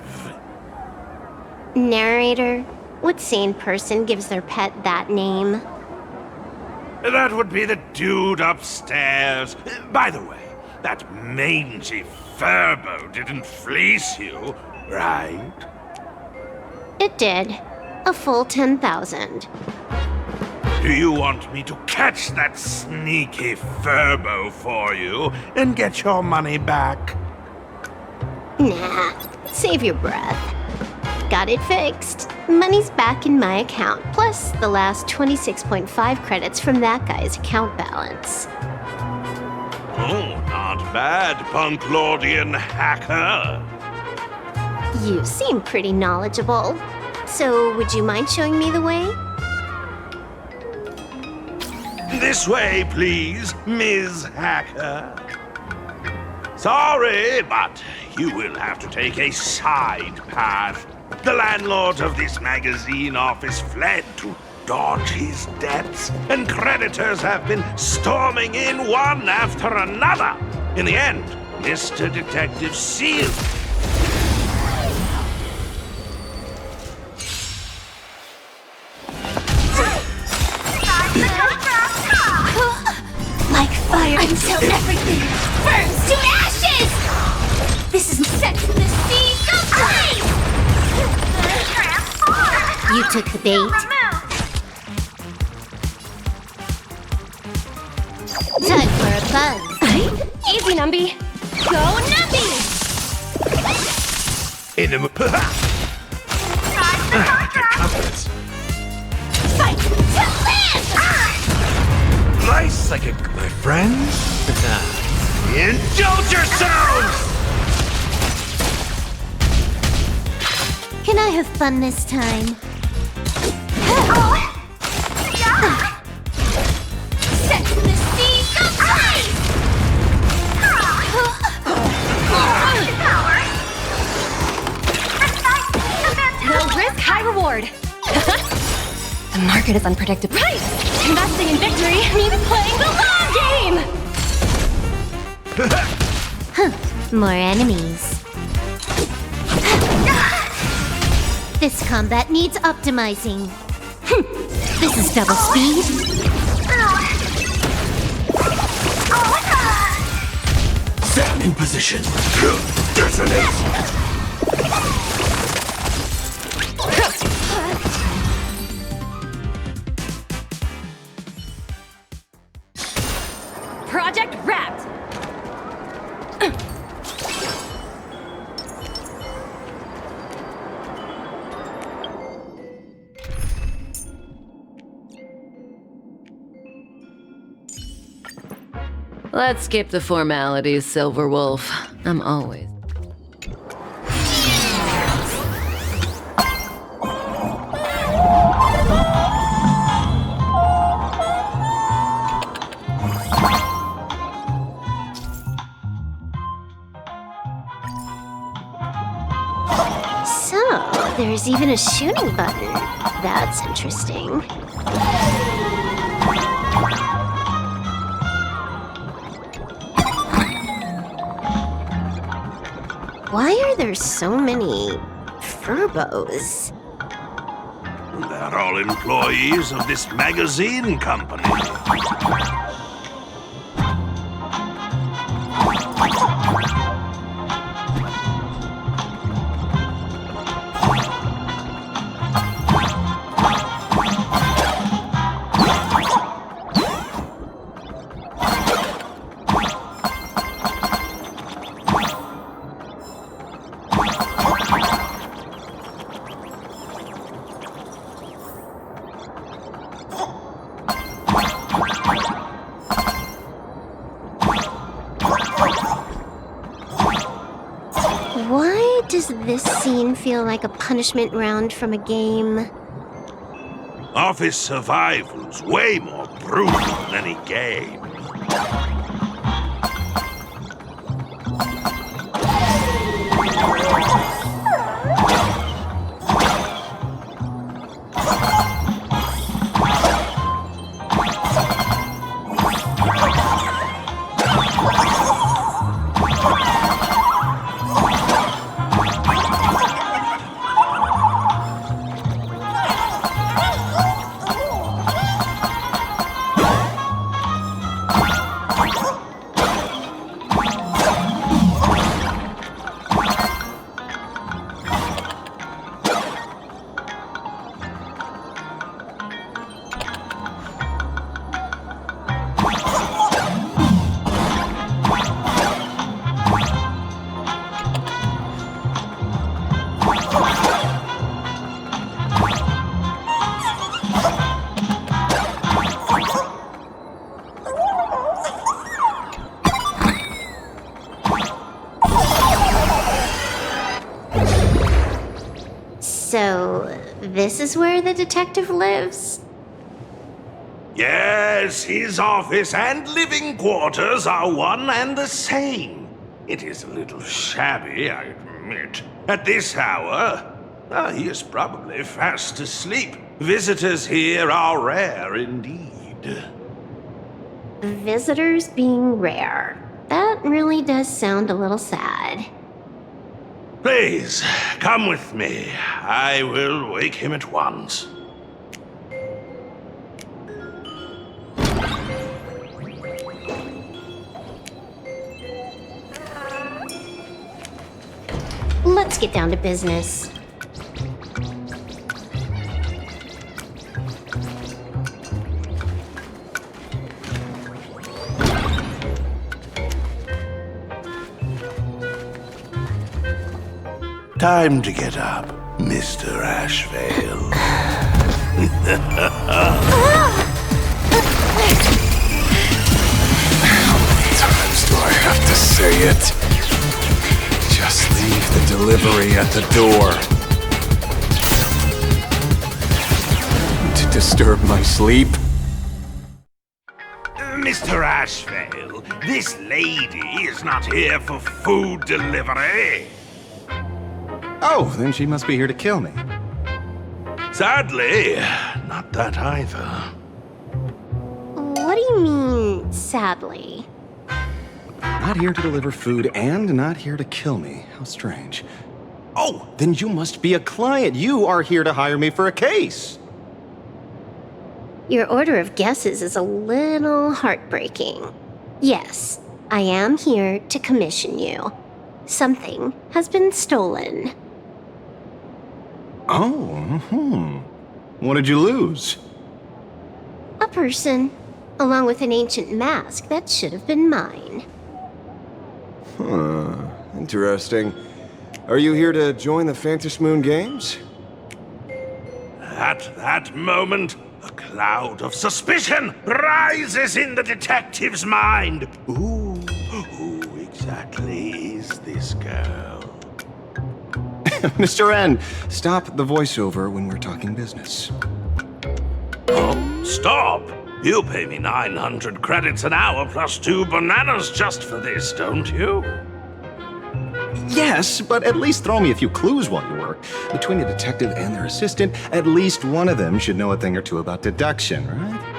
Narrator? What sane person gives their pet that name? That would be the dude upstairs. By the way, that mangy furbo didn't fleece you, right? It did. A full 10,000. Do you want me to catch that sneaky furbo for you and get your money back? Nah, save your breath. Got it fixed. Money's back in my account, plus the last 26.5 credits from that guy's account balance. Oh, not bad, Punklordian hacker. You seem pretty knowledgeable. So, would you mind showing me the way? This way, please, Ms. Hacker. Sorry, but you will have to take a side path. The landlord of this magazine office fled to dodge his debts, and creditors have been storming in one after another. In the end, Mr. Detective sealed. Like fire until everything burns to ashes! This is set from the seas of flame! You took the bait. Time for a buzz. Easy, Numby. Go, Numby! In the get confidence. Fight to live! Nice psychic, my friends. Indulge yourselves! Can I have fun this time? Set from the seas of flame! Low risk, high reward. The market is unpredictable. Right! Investing in victory means playing the long game! More enemies. This combat needs optimizing. This is double speed. Set in position. Detonate. Project wrapped! Let's skip the formalities, Silver Wolf. I'm always... There's even a shooting button. That's interesting. Why are there so many furbos? They're all employees of this magazine company. Why does this scene feel like a punishment round from a game? Office survival's way more brutal than any game. So, this is where the detective lives? Yes, his office and living quarters are one and the same. It is a little shabby, I admit. At this hour, he is probably fast asleep. Visitors here are rare indeed. Visitors being rare. That really does sound a little sad. Please, come with me. I will wake him at once. Let's get down to business. Time to get up, Mr. Ashvale. How many times do I have to say it? Just leave the delivery at the door. To disturb my sleep? Mr. Ashvale, this lady is not here for food delivery. Oh, then she must be here to kill me. Sadly, not that either. What do you mean, sadly? Not here to deliver food and not here to kill me. How strange. Oh, then you must be a client. You are here to hire me for a case. Your order of guesses is a little heartbreaking. Yes, I am here to commission you. Something has been stolen. Oh, What did you lose? A person, along with an ancient mask that should have been mine. Huh. Interesting. Are you here to join the Phantasmoon Games? At that moment, a cloud of suspicion rises in the detective's mind. Who exactly is this girl? Mr. N, stop the voiceover when we're talking business. Oh, stop! You pay me 900 credits an hour plus 2 bananas just for this, don't you? Yes, but at least throw me a few clues while you work. Between the detective and their assistant, at least one of them should know a thing or two about deduction, right?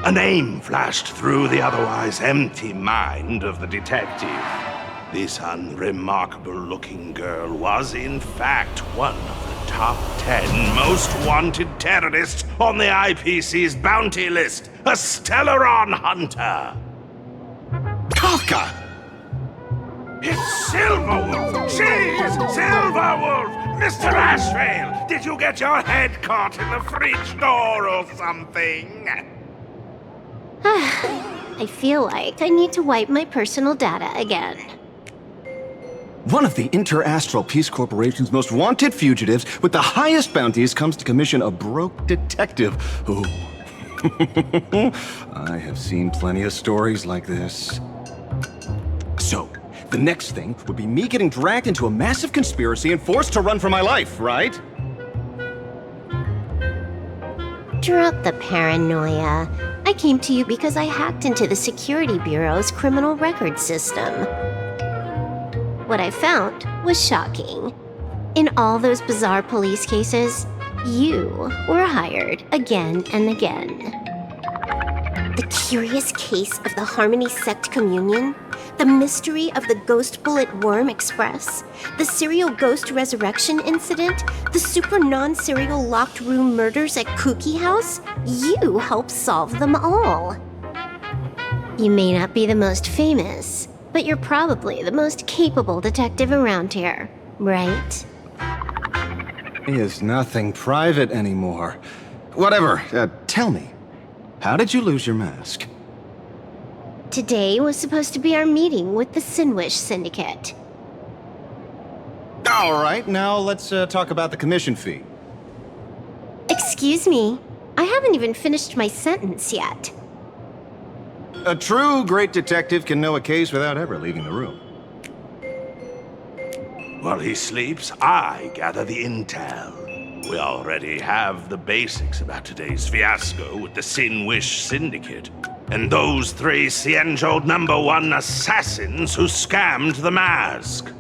A name flashed through the otherwise empty mind of the detective. This unremarkable-looking girl was, in fact, one of the top 10 most wanted terrorists on the IPC's bounty list, a Stellaron hunter. Kafka! It's Silverwolf! She's Silverwolf! Mr. Ashvale, did you get your head caught in the fridge door or something? I feel like I need to wipe my personal data again. One of the Interastral Peace Corporation's most wanted fugitives with the highest bounties comes to commission a broke detective who... I have seen plenty of stories like this. So, the next thing would be me getting dragged into a massive conspiracy and forced to run for my life, right? Drop the paranoia. I came to you because I hacked into the Security Bureau's criminal record system. What I found was shocking. In all those bizarre police cases, you were hired again and again. The curious case of the Harmony Sect Communion, the mystery of the Ghost Bullet Worm Express, the serial ghost resurrection incident, the super non-serial locked room murders at Kooky House, you helped solve them all. You may not be the most famous, but you're probably the most capable detective around here, right? Is nothing private anymore. Whatever, tell me, how did you lose your mask? Today was supposed to be our meeting with the Sinwish Syndicate. All right, now let's talk about the commission fee. Excuse me, I haven't even finished my sentence yet. A true great detective can know a case without ever leaving the room. While he sleeps, I gather the intel. We already have the basics about today's fiasco with the Sinwish Syndicate, and those 3 Xianzhou #1 assassins who scammed the mask.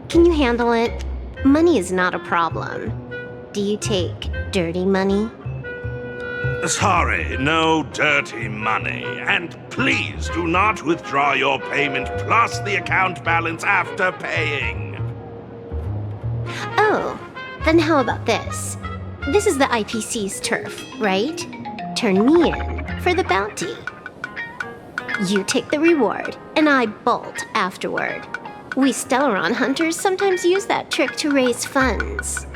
Can you handle it? Money is not a problem. Do you take dirty money? Sorry, no dirty money. And please do not withdraw your payment plus the account balance after paying. Oh, then how about this? This is the IPC's turf, right? Turn me in for the bounty. You take the reward, and I bolt afterward. We Stellaron hunters sometimes use that trick to raise funds.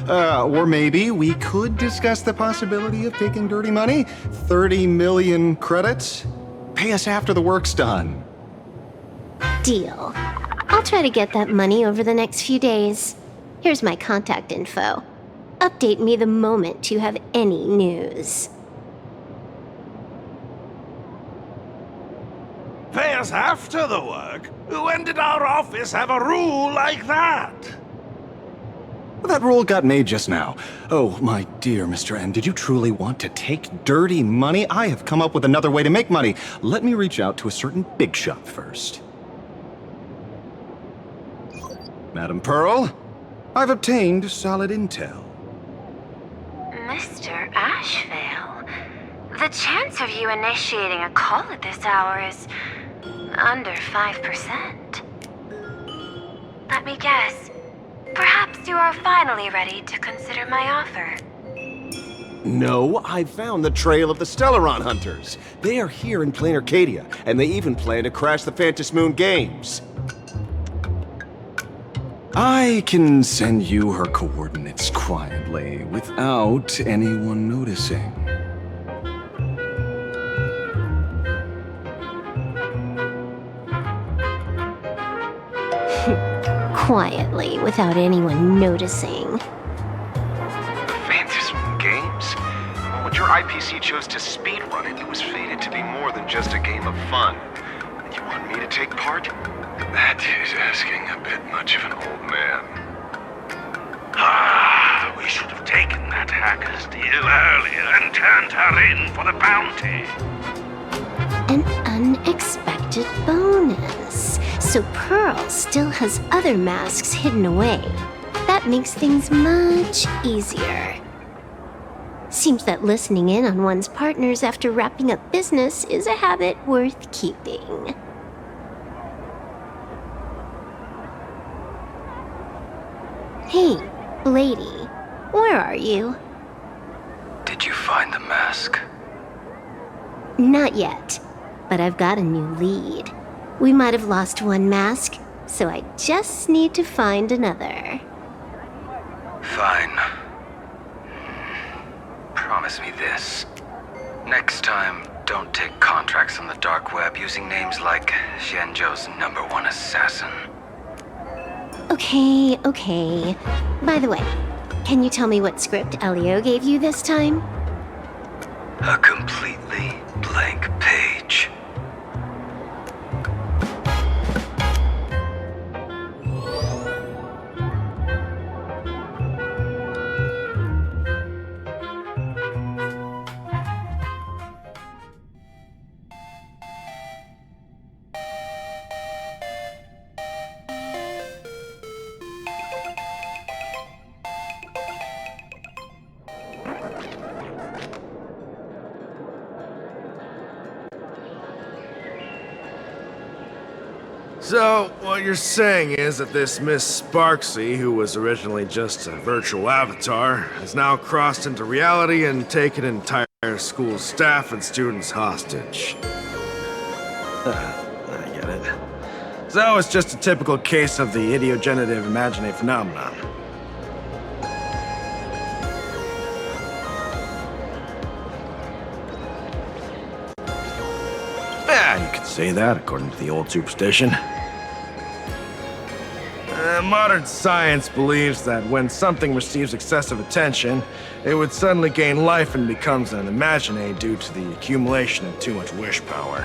Or maybe we could discuss the possibility of taking dirty money? 30 million credits? Pay us after the work's done. Deal. I'll try to get that money over the next few days. Here's my contact info. Update me the moment you have any news. Pay us after the work? When did our office have a rule like that? That rule got made just now. Oh, my dear Mr. N, did you truly want to take dirty money? I have come up with another way to make money. Let me reach out to a certain big shot first. Madam Pearl, I've obtained solid intel. Mr. Ashvale, the chance of you initiating a call at this hour is under 5%. Let me guess. Perhaps you are finally ready to consider my offer. No, I found the trail of the Stellaron hunters. They are here in Planarcadia, and they even plan to crash the Phantom Moon Games. I can send you her coordinates quietly, without anyone noticing. Quietly, without anyone noticing. Phantom Games? Well, when your IPC chose to speedrun it, it was fated to be more than just a game of fun. And you want me to take part? That is asking a bit much of an old man. Ah, we should have taken that hacker's deal earlier and turned her in for the bounty. unexpected bonus. So Pearl still has other masks hidden away. That makes things much easier. Seems that listening in on one's partners after wrapping up business is a habit worth keeping. Hey, lady, where are you? Did you find the mask? Not yet, but I've got a new lead. We might have lost one mask, so I just need to find another. Fine. Promise me this. Next time, don't take contracts on the dark web using names like Xianzhou's #1 assassin. Okay. By the way, can you tell me what script Elio gave you this time? A completely blank page. So, what you're saying is that this Miss Sparksy, who was originally just a virtual avatar, has now crossed into reality and taken entire school staff and students hostage. I get it. So, it's just a typical case of the idiogenerative imaginae phenomenon. Yeah, you could say that according to the old superstition. Modern science believes that when something receives excessive attention, it would suddenly gain life and becomes an imaginae due to the accumulation of too much wish power.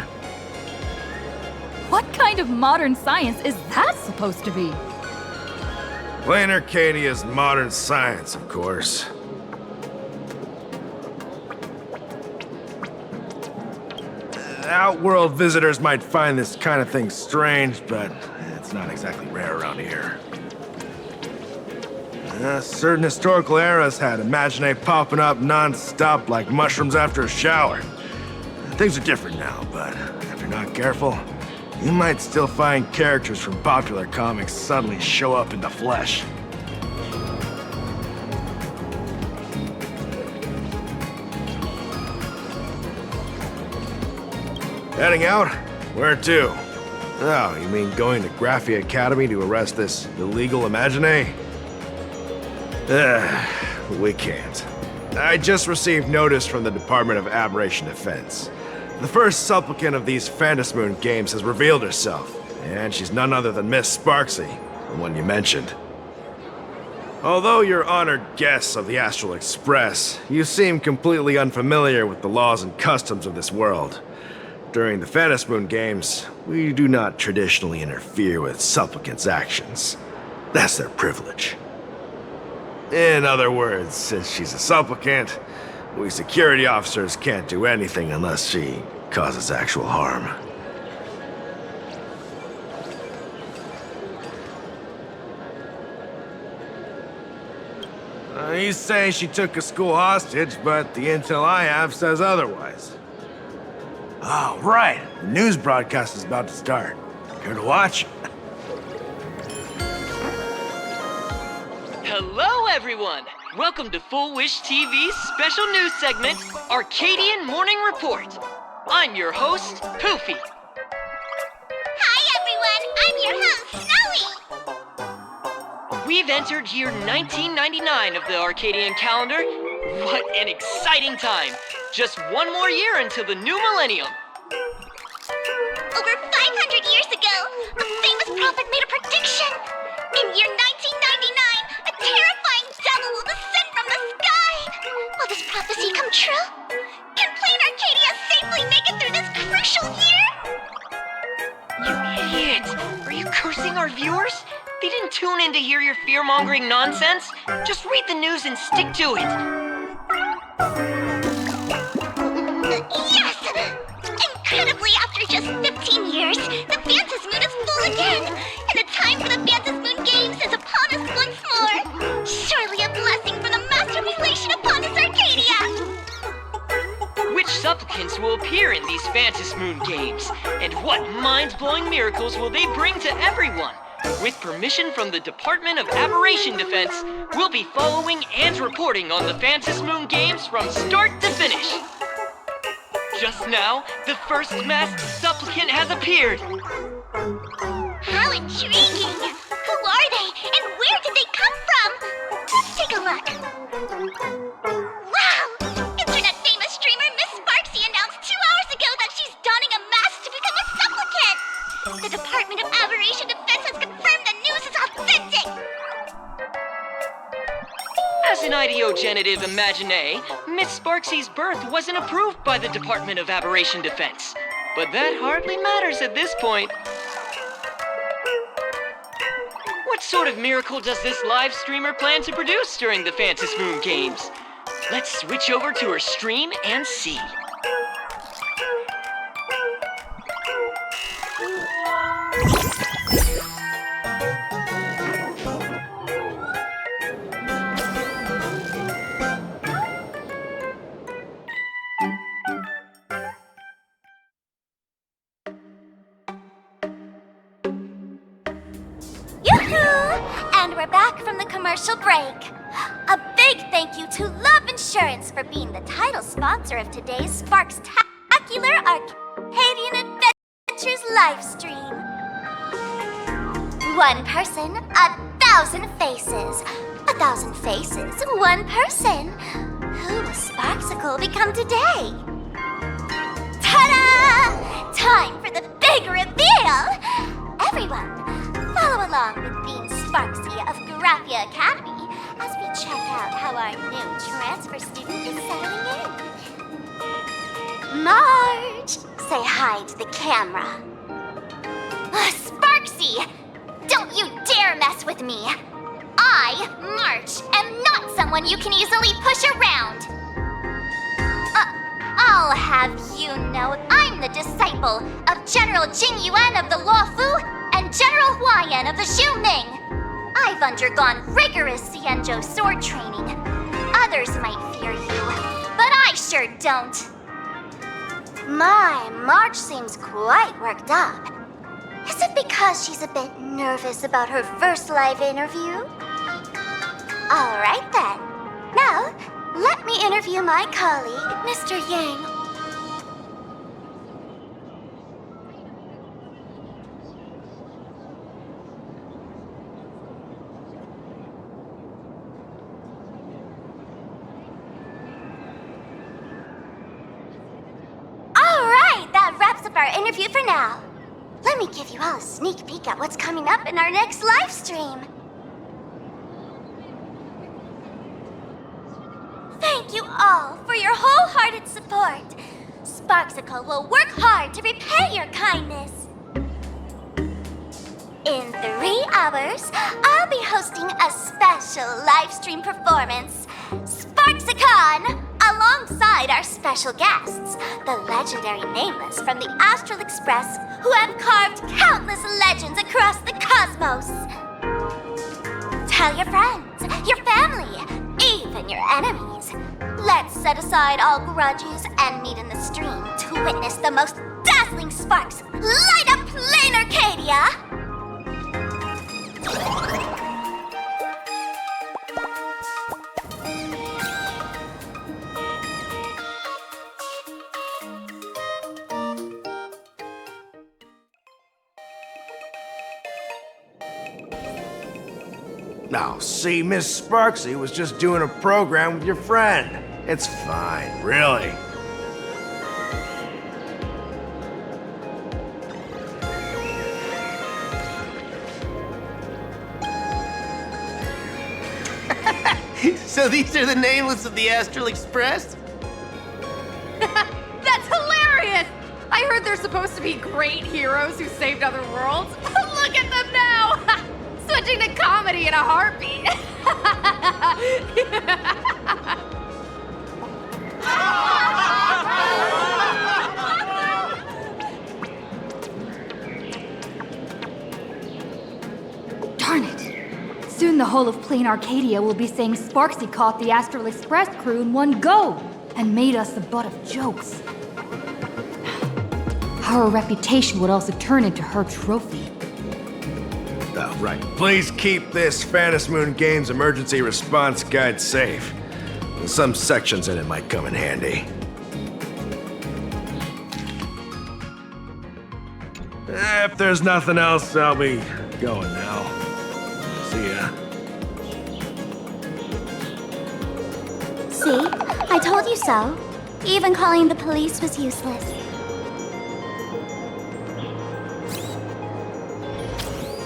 What kind of modern science is that supposed to be? Planarcadia's modern science, of course. Outworld visitors might find this kind of thing strange, but it's not exactly rare around here. Certain historical eras had imaginae popping up non-stop like mushrooms after a shower. Things are different now, but if you're not careful, you might still find characters from popular comics suddenly show up in the flesh. Heading out? Where to? Oh, you mean going to Graphia Academy to arrest this illegal imaginae? We can't. I just received notice from the Department of Aberration Defense. The first supplicant of these Phantasmoon games has revealed herself, and she's none other than Miss Sparksy, the one you mentioned. Although you're honored guests of the Astral Express, you seem completely unfamiliar with the laws and customs of this world. During the Phantasmoon games, we do not traditionally interfere with supplicants' actions. That's their privilege. In other words, since she's a supplicant, we security officers can't do anything unless she causes actual harm. You say she took a school hostage, but the intel I have says otherwise. Oh, right. The news broadcast is about to start. Care to watch? Hello, everyone! Welcome to Full Wish TV's special news segment, Arcadian Morning Report. I'm your host, Poofy. Hi, everyone! I'm your host, Snowy! We've entered year 1999 of the Arcadian calendar. What an exciting time! Just one more year until the new millennium. Over 500 years ago, a famous prophet made a prediction. In year 1999, a terrifying devil will descend from the sky. Will this prophecy come true? Can Planarcadia safely make it through this crucial year? You idiot! Are you cursing our viewers? They didn't tune in to hear your fear-mongering nonsense. Just read the news and stick to it. Yes! Incredibly, after just 50 universe! The Phantasm Moon is full again! And the time for the Phantasm Moon Games is upon us once more! Surely a blessing from the Master Relation upon us, Arcadia! Which supplicants will appear in these Phantasm Moon games? And what mind-blowing miracles will they bring to everyone? With permission from the Department of Aberration Defense, we'll be following and reporting on the Phantasm Moon games from start to finish. Just now, the first masked supplicant has appeared. How intriguing! Who are they, and where did they come from? Let's take a look. Wow! Internet-famous streamer Miss Sparksy announced 2 hours ago that she's donning a mask to become a supplicant! The Department of Aberration Defense has confirmed the news is authentic! As an ideogenitive imaginae, Miss Sparksy's birth wasn't approved by the Department of Aberration Defense. But that hardly matters at this point. What sort of miracle does this live streamer plan to produce during the Phantasm Moon games? Let's switch over to her stream and see. And we're back from the commercial break. A big thank you to Love Insurance for being the title sponsor of today's Sparks-tacular Arcadian Adventures livestream. One person, 1,000 faces. 1,000 faces, one person. Who will Sparksicle become today? Ta-da! Time for the big reveal! Everyone, follow along with Bean Sparksy of Graphia Academy as we check out how our new transfer student is settling in. Marge, say hi to the camera. Sparksy, don't you dare mess with me. I, March, am not someone you can easily push around. I'll have you know I'm the disciple of General Jing Yuan of the Luofu and General Huayan of the Xu Ming. I've undergone rigorous Xianzhou sword training. Others might fear you, but I sure don't. My, March seems quite worked up. Is it because she's a bit nervous about her first live interview? All right then. Now, let me interview my colleague, Mr. Yang. Our interview for now. Let me give you all a sneak peek at what's coming up in our next live stream. Thank you all for your wholehearted support. Sparksicle will work hard to repay your kindness. In 3 hours, I'll be hosting a special live stream performance, Sparksicon, alongside our special guests, the legendary Nameless from the Astral Express, who have carved countless legends across the cosmos. Tell your friends, your family, even your enemies. Let's set aside all grudges and meet in the stream to witness the most dazzling sparks light up Planarcadia! Now, see, Miss Sparksy was just doing a program with your friend. It's fine, really. So these are the Nameless of the Astral Express? That's hilarious! I heard they're supposed to be great heroes who saved other worlds. Look at them now! Switching to comedy in a heartbeat. Darn it. Soon the whole of Planarcadia will be saying Sparksy caught the Astral Express crew in one go and made us the butt of jokes. Our reputation would also turn into her trophy. Oh, right. Please keep this Phantom Moon Games emergency response guide safe. Some sections in it might come in handy. If there's nothing else, I'll be going now. See ya. See? I told you so. Even calling the police was useless.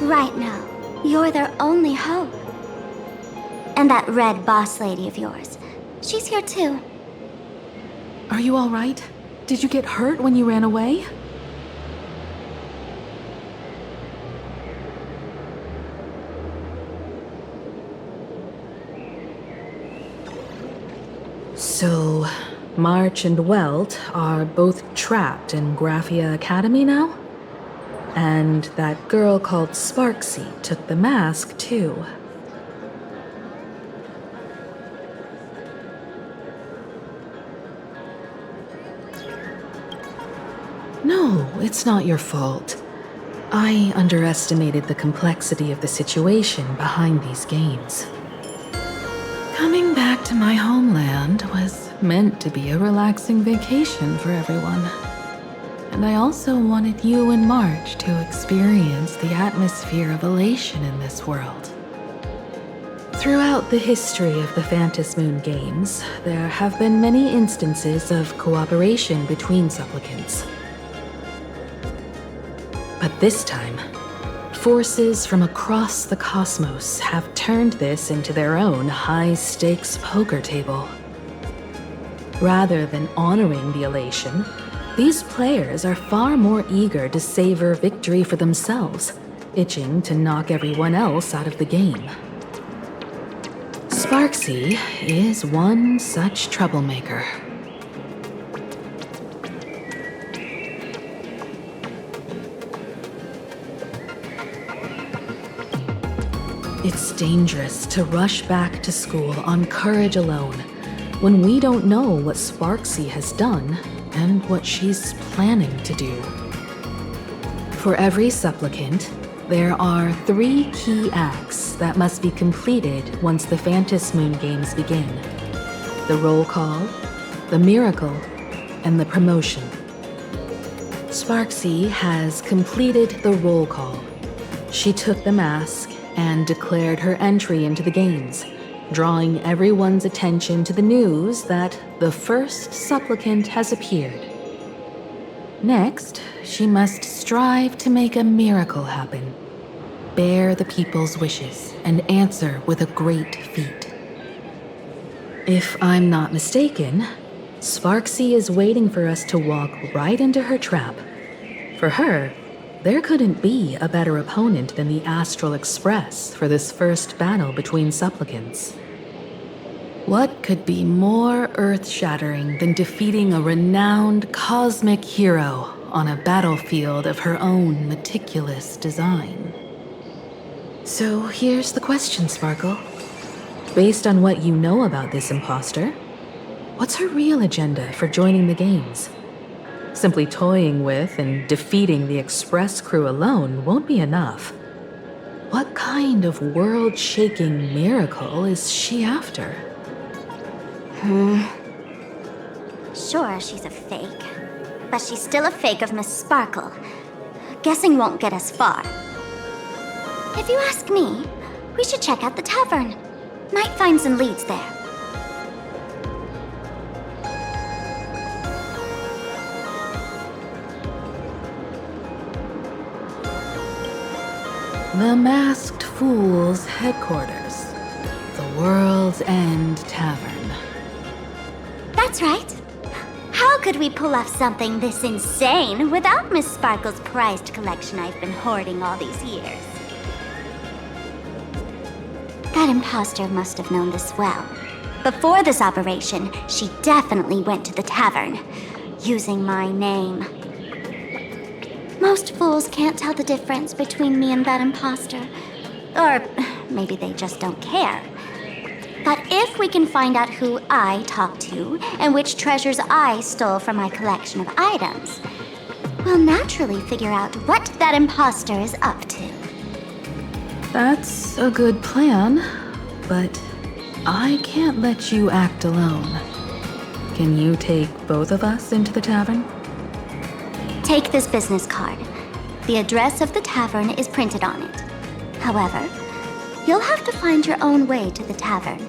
Right now, you're their only hope. And that red boss lady of yours, she's here too. Are you all right? Did you get hurt when you ran away? So, March and Welt are both trapped in Graphia Academy now? And that girl called Sparksy took the mask, too. No, it's not your fault. I underestimated the complexity of the situation behind these games. Coming back to my homeland was meant to be a relaxing vacation for everyone. And I also wanted you and March to experience the atmosphere of elation in this world. Throughout the history of the Phantom Moon games, there have been many instances of cooperation between supplicants. But this time, forces from across the cosmos have turned this into their own high-stakes poker table. Rather than honoring the elation, these players are far more eager to savor victory for themselves, itching to knock everyone else out of the game. Sparksy is one such troublemaker. It's dangerous to rush back to school on courage alone when we don't know what Sparksy has done and what she's planning to do. For every supplicant, there are 3 key acts that must be completed once the Phantom Moon games begin. The roll call, the miracle, and the promotion. Sparksy has completed the roll call. She took the mask and declared her entry into the games, drawing everyone's attention to the news that the first supplicant has appeared. Next, she must strive to make a miracle happen, bear the people's wishes, and answer with a great feat. If I'm not mistaken, Sparksy is waiting for us to walk right into her trap. For her, there couldn't be a better opponent than the Astral Express for this first battle between supplicants. What could be more earth-shattering than defeating a renowned cosmic hero on a battlefield of her own meticulous design? So here's the question, Sparkle. Based on what you know about this imposter, what's her real agenda for joining the games? Simply toying with and defeating the Express crew alone won't be enough. What kind of world-shaking miracle is she after? Sure, she's a fake. But she's still a fake of Miss Sparkle. Guessing won't get us far. If you ask me, we should check out the tavern. Might find some leads there. The Masked Fool's headquarters. The World's End Tavern. That's right. How could we pull off something this insane without Miss Sparkle's prized collection I've been hoarding all these years? That imposter must have known this well. Before this operation, she definitely went to the tavern, using my name. Most fools can't tell the difference between me and that imposter, Or maybe they just don't care. But if we can find out who I talked to and which treasures I stole from my collection of items, we'll naturally figure out what that imposter is up to. That's a good plan, but I can't let you act alone. Can you take both of us into the tavern? Take this business card. The address of the tavern is printed on it. However, you'll have to find your own way to the tavern.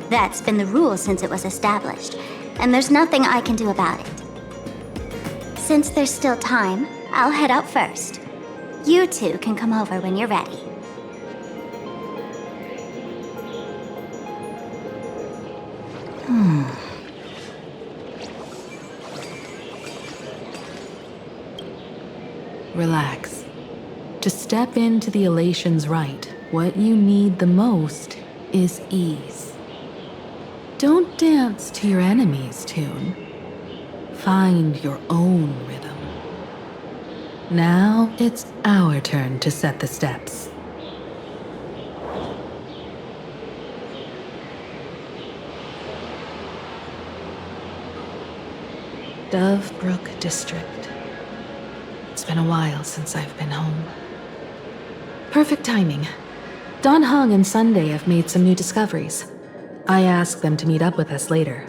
That's been the rule since it was established, and there's nothing I can do about it. Since there's still time, I'll head out first. You two can come over when you're ready. Relax. To step into the Elation's right, what you need the most is ease. Don't dance to your enemy's tune. Find your own rhythm. Now it's our turn to set the steps. Dovebrook District. It's been a while since I've been home. Perfect timing. Don Hung and Sunday have made some new discoveries. I asked them to meet up with us later.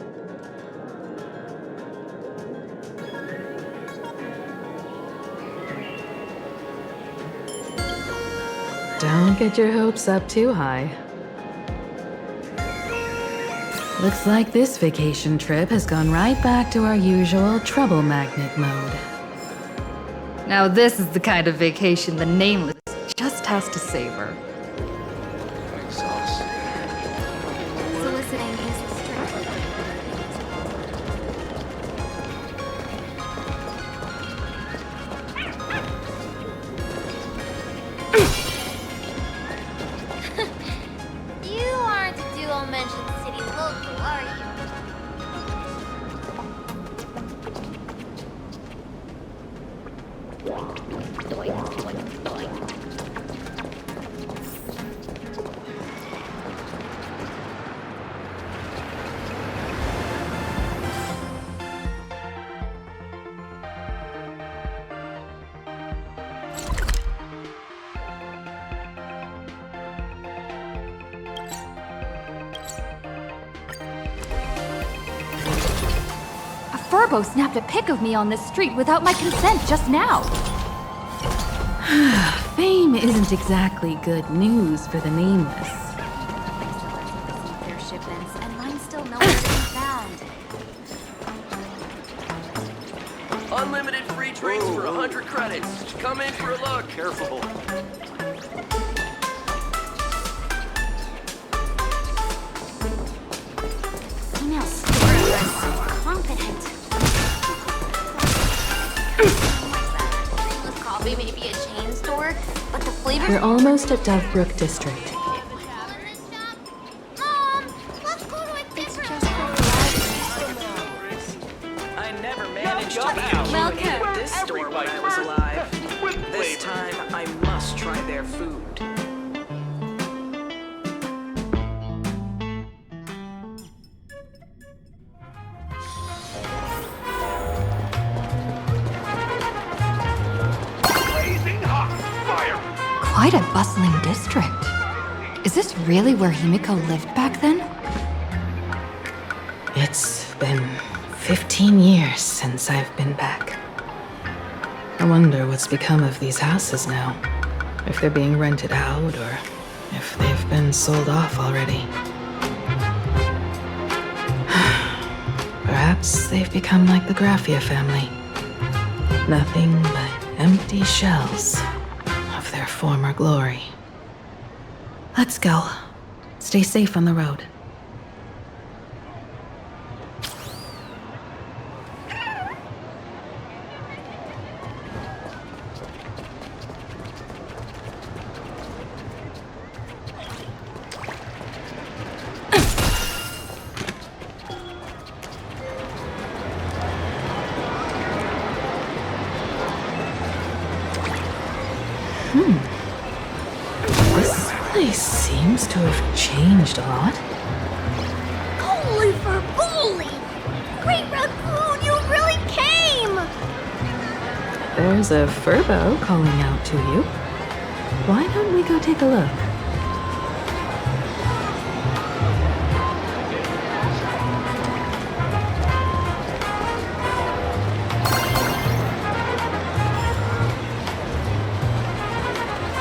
Don't get your hopes up too high. Looks like this vacation trip has gone right back to our usual trouble magnet mode. Now this is the kind of vacation the Nameless just has to savor. Soliciting his strength. You aren't a dual mention city local, are you? Furbo snapped a pic of me on this street without my consent just now. Fame isn't exactly good news for the Nameless. Their shipments, and mine's still nowhere to be found. Unlimited free drinks for 100 credits. Come in for a look. Careful. Female steward are so confident. Nameless Coffee may be a chain store, but the flavors... We're almost at Dovebrook District. I never managed to be Welcome. with this store when I was alive. This time, I must try their food. Quite a bustling district. Is this really where Himiko lived back then? It's been 15 years since I've been back. I wonder what's become of these houses now. If they're being rented out or if they've been sold off already. Perhaps they've become like the Graffia family. Nothing but empty shells of their former glory. Let's go. Stay safe on the road. This place seems to have changed a lot. Holy for bully! Great Raccoon, you really came! There's a Furbo calling out to you. Why don't we go take a look?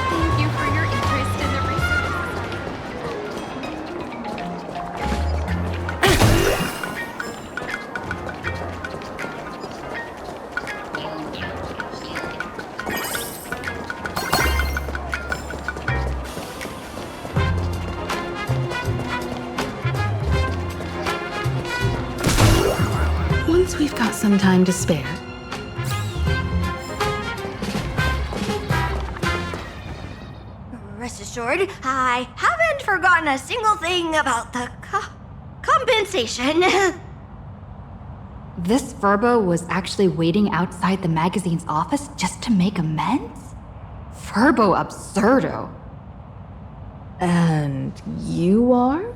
Thank you for your interest in the research. Once we've got some time to spare, Rest assured, I haven't forgotten a single thing about the compensation. This Furbo was actually waiting outside the magazine's office just to make amends? Furbo absurdo. and you are?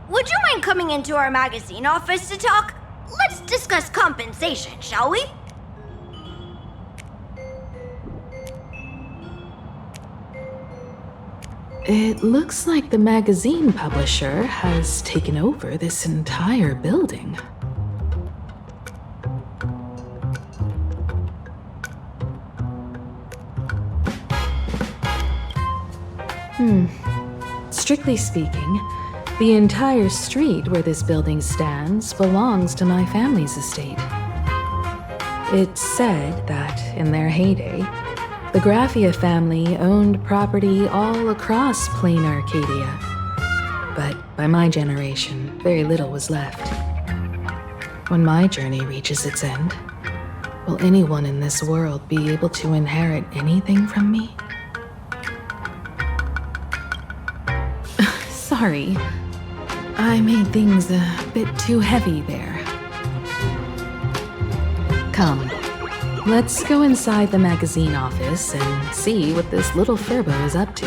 Would you mind coming into our magazine office to talk? Let's discuss compensation, shall we? It looks like the magazine publisher has taken over this entire building. Strictly speaking, the entire street where this building stands belongs to my family's estate. It's said that in their heyday, the Graffia family owned property all across Planarcadia. But by my generation, very little was left. When my journey reaches its end, will anyone in this world be able to inherit anything from me? Sorry, I made things a bit too heavy there. Come, let's go inside the magazine office and see what this little Furbo is up to.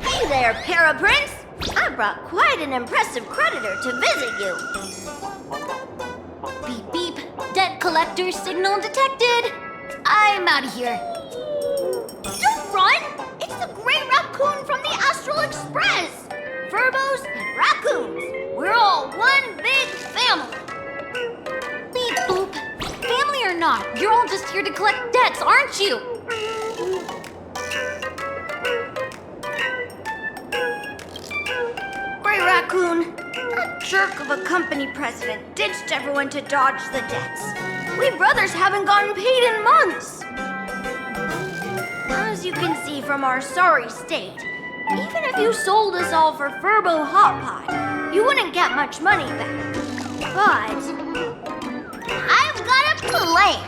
Hey there, Paraprince! I brought quite an impressive creditor to visit you. Beep beep, debt collector signal detected. I'm out of here. Don't run! It's the Great Raccoon from the Astral Express! Furbos and raccoons, we're all one big family. Beep boop. Family or not, you're all just here to collect debts, aren't you? Great Raccoon, that jerk of a company president ditched everyone to dodge the debts. We brothers haven't gotten paid in months. As you can see from our sorry state, even if you sold us all for Furbo Hot Pot, you wouldn't get much money back. But I've got a plan.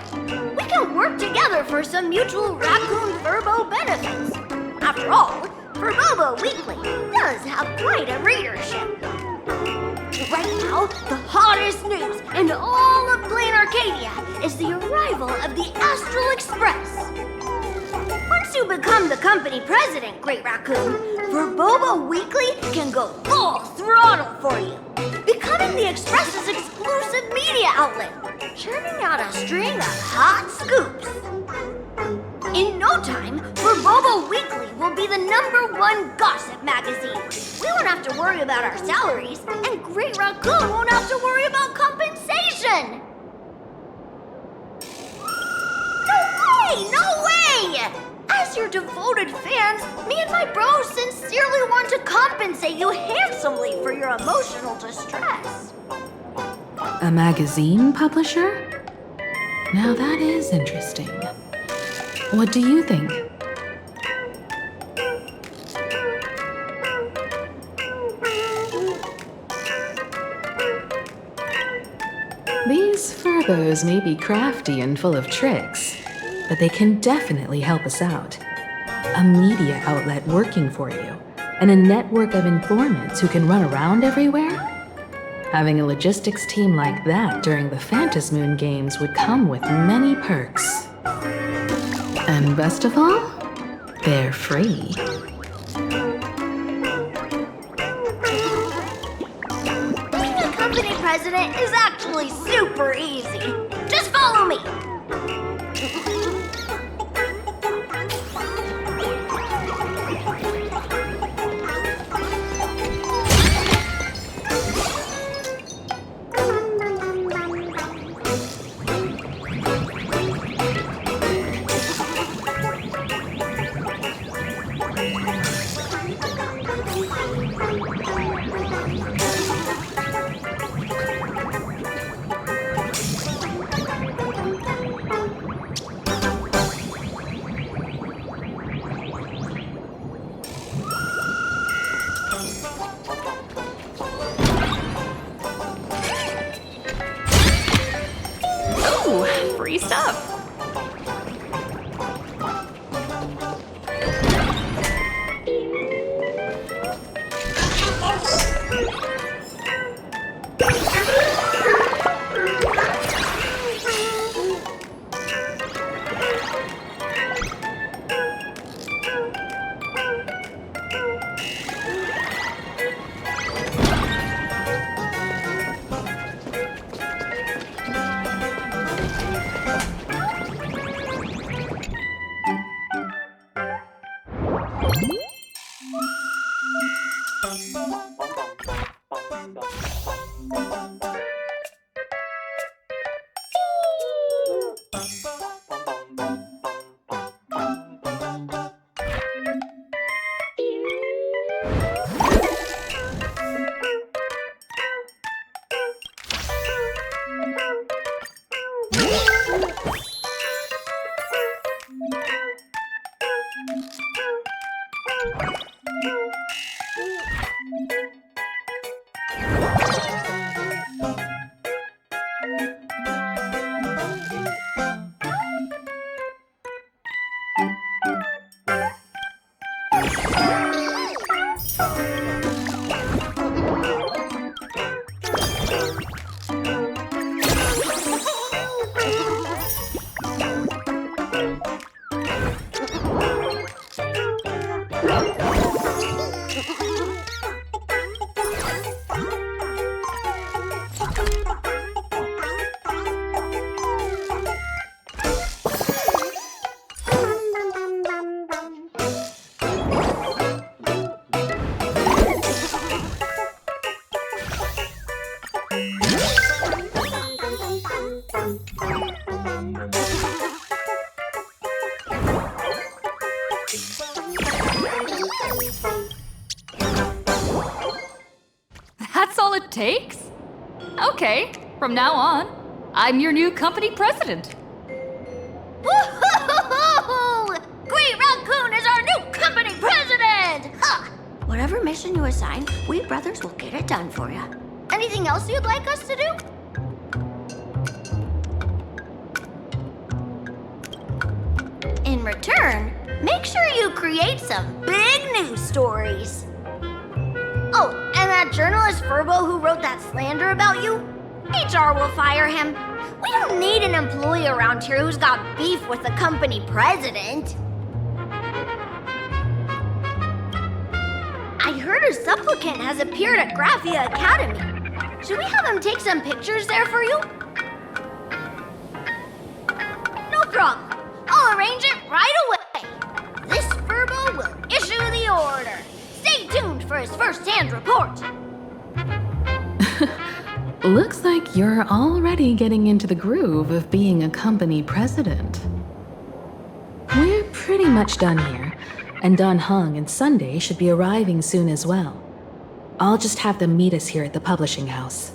We can work together for some mutual Raccoon Furbo benefits. After all, Furbobo Weekly does have quite a readership. Right now, the hottest news in all of Planarcadia is the arrival of the Astral Express. Once you become the company president, Great Raccoon, Furbobo Weekly can go full throttle for you, becoming the Express's exclusive media outlet, churning out a string of hot scoops. In no time, Furbobo Weekly will be the #1 gossip magazine. We won't have to worry about our salaries, and Great Raccoon won't have to worry about compensation. No way! No way! As your devoted fans, me and my bros sincerely want to compensate you handsomely for your emotional distress. A magazine publisher? Now that is interesting. What do you think? These Furbos may be crafty and full of tricks, but they can definitely help us out. A media outlet working for you, and a network of informants who can run around everywhere? Having a logistics team like that during the Phantasmoon Games would come with many perks. And best of all, they're free. Being a company president is actually super easy. Just follow me. Ooh, free stuff. That's all it takes? Okay, from now on, I'm your new company president. Woo-hoo-hoo-hoo! Great Raccoon is our new company president! Ha! Whatever mission you assign, we brothers will get it done for you. Anything else you'd like us to do? In return, make sure you create some big news stories. Oh, and that journalist Furbo who wrote that slander about you? HR will fire him. We don't need an employee around here who's got beef with the company president. I heard a supplicant has appeared at Graphia Academy. Should we have him take some pictures there for you? No problem. I'll arrange it right away. This Furbo will issue the order. Stay tuned for his first-hand report. Looks like you're already getting into the groove of being a company president. We're pretty much done here, and Dun Hung and Sunday should be arriving soon as well. I'll just have them meet us here at the publishing house.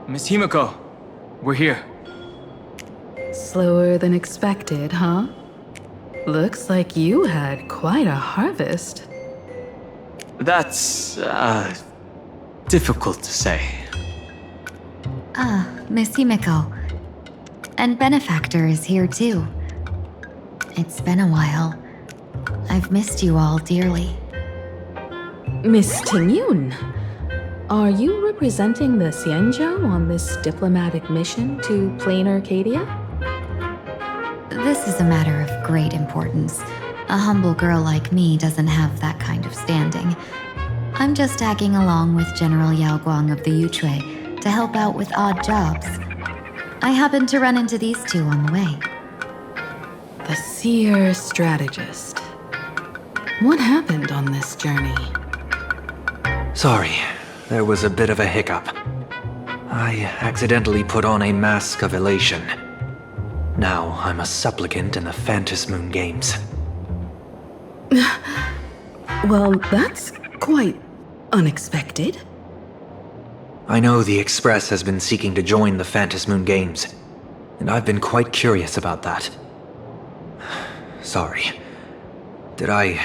Miss Himiko, we're here. Slower than expected, huh? Looks like you had quite a harvest. That's, difficult to say. Ah, Miss Himiko. And Benefactor is here too. It's been a while. I've missed you all dearly. Miss Tingyun, are you representing the Xianzhou on this diplomatic mission to Planarcadia? This is a matter of great importance. A humble girl like me doesn't have that kind of standing. I'm just tagging along with General Yao Guang of the Yuchui to help out with odd jobs. I happened to run into these two on the way. The seer strategist. What happened on this journey? Sorry, there was a bit of a hiccup. I accidentally put on a mask of elation. Now I'm a supplicant in the Phantasmoon Games. Well, that's quite unexpected. I know the Express has been seeking to join the Phantasmoon Games, and I've been quite curious about that. Sorry. Did I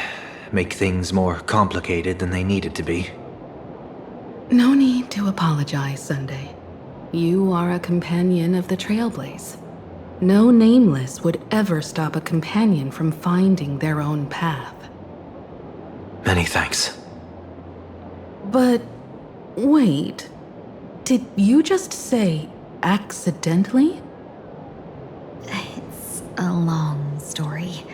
make things more complicated than they needed to be? No need to apologize, Sunday. You are a companion of the Trailblaze. No nameless would ever stop a companion from finding their own path. Many thanks. But wait, did you just say accidentally? It's a long story.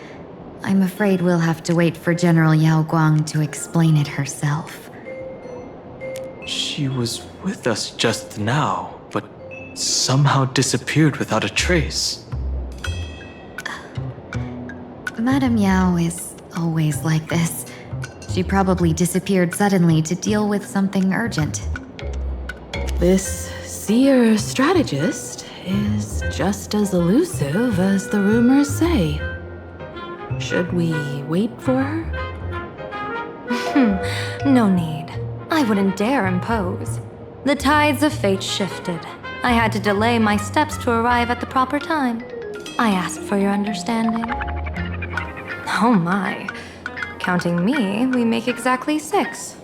I'm afraid we'll have to wait for General Yao Guang to explain it herself. She was with us just now, but somehow disappeared without a trace. Madame Yao is always like this. She probably disappeared suddenly to deal with something urgent. This seer strategist is just as elusive as the rumors say. Should we wait for her? No need. I wouldn't dare impose. The tides of fate shifted. I had to delay my steps to arrive at the proper time. I asked for your understanding. Oh my. Counting me, we make exactly 6.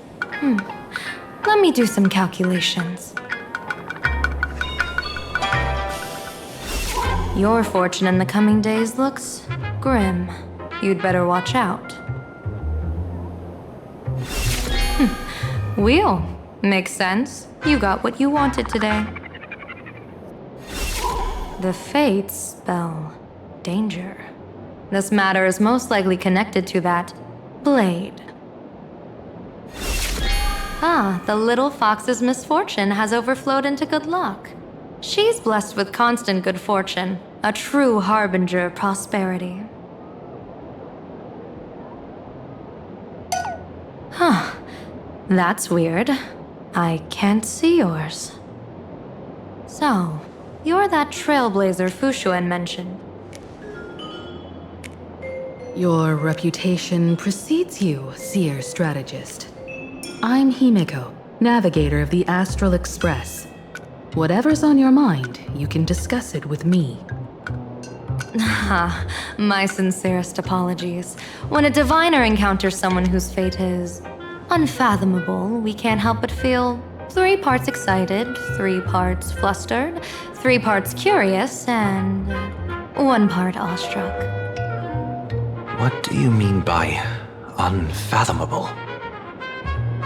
Let me do some calculations. Your fortune in the coming days looks grim. You'd better watch out. Wheel. Makes sense. You got what you wanted today. The fates spell danger. This matter is most likely connected to that blade. Ah, the little fox's misfortune has overflowed into good luck. She's blessed with constant good fortune, a true harbinger of prosperity. Huh. That's weird. I can't see yours. So, you're that trailblazer Fushuan mentioned. Your reputation precedes you, seer strategist. I'm Himiko, navigator of the Astral Express. Whatever's on your mind, you can discuss it with me. My sincerest apologies. When a diviner encounters someone whose fate is unfathomable, we can't help but feel 3 parts excited, 3 parts flustered, 3 parts curious, and 1 part awestruck. What do you mean by unfathomable?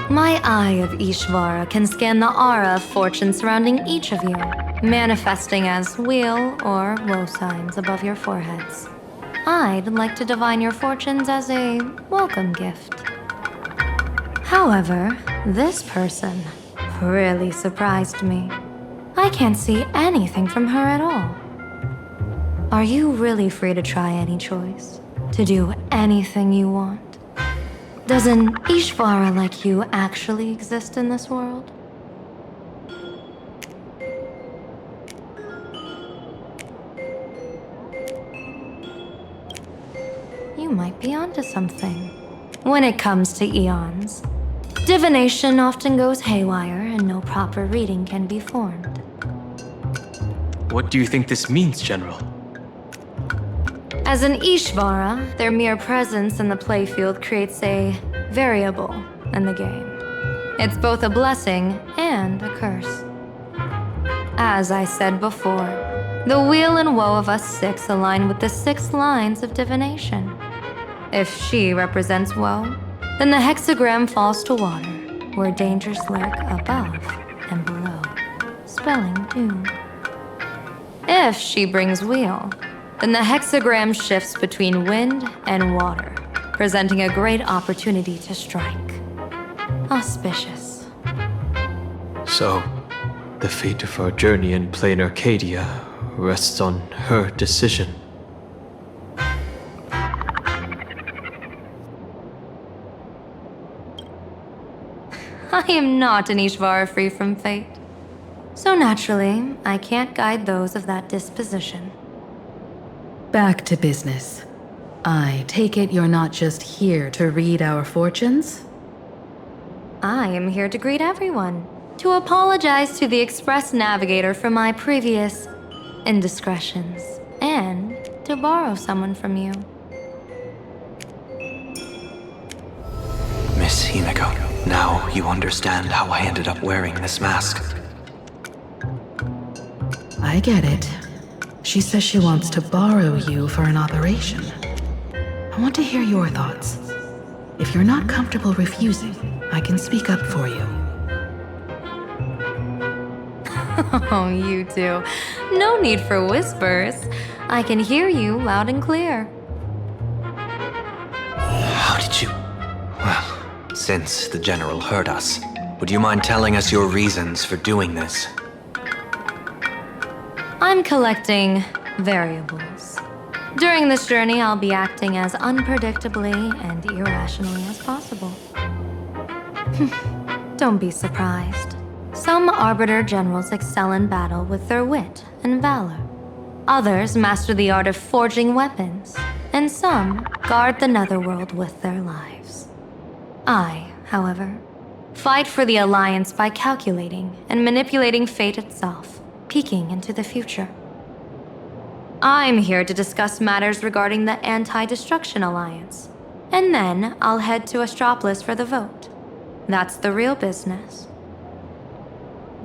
My eye of Ishvara can scan the aura of fortune surrounding each of you, manifesting as weal or woe signs above your foreheads. I'd like to divine your fortunes as a welcome gift. However, this person really surprised me. I can't see anything from her at all. Are you really free to try any choice? To do anything you want? Does an Ishvara like you actually exist in this world? You might be onto something. When it comes to eons, divination often goes haywire and no proper reading can be formed. What do you think this means, General? As an Ishvara, their mere presence in the playfield creates a variable in the game. It's both a blessing and a curse. As I said before, the weal and woe of us six align with the 6 lines of divination. If she represents woe, then the hexagram falls to water, where dangers lurk above and below, spelling doom. If she brings weal, then the hexagram shifts between wind and water, presenting a great opportunity to strike. Auspicious. So, the fate of our journey in Planarcadia rests on her decision. I am not an Ishvara free from fate. So naturally, I can't guide those of that disposition. Back to business. I take it you're not just here to read our fortunes? I am here to greet everyone, to apologize to the Express Navigator for my previous indiscretions, and to borrow someone from you. Miss Himeko, now you understand how I ended up wearing this mask. I get it. She says she wants to borrow you for an operation. I want to hear your thoughts. If you're not comfortable refusing, I can speak up for you. Oh, you two. No need for whispers. I can hear you loud and clear. How did you... Well, since the General heard us, would you mind telling us your reasons for doing this? I'm collecting variables. During this journey, I'll be acting as unpredictably and irrationally as possible. Don't be surprised. Some Arbiter generals excel in battle with their wit and valor. Others master the art of forging weapons, and some guard the netherworld with their lives. I, however, fight for the Alliance by calculating and manipulating fate itself, peeking into the future. I'm here to discuss matters regarding the Anti-Destruction Alliance, and then I'll head to Astropolis for the vote. That's the real business.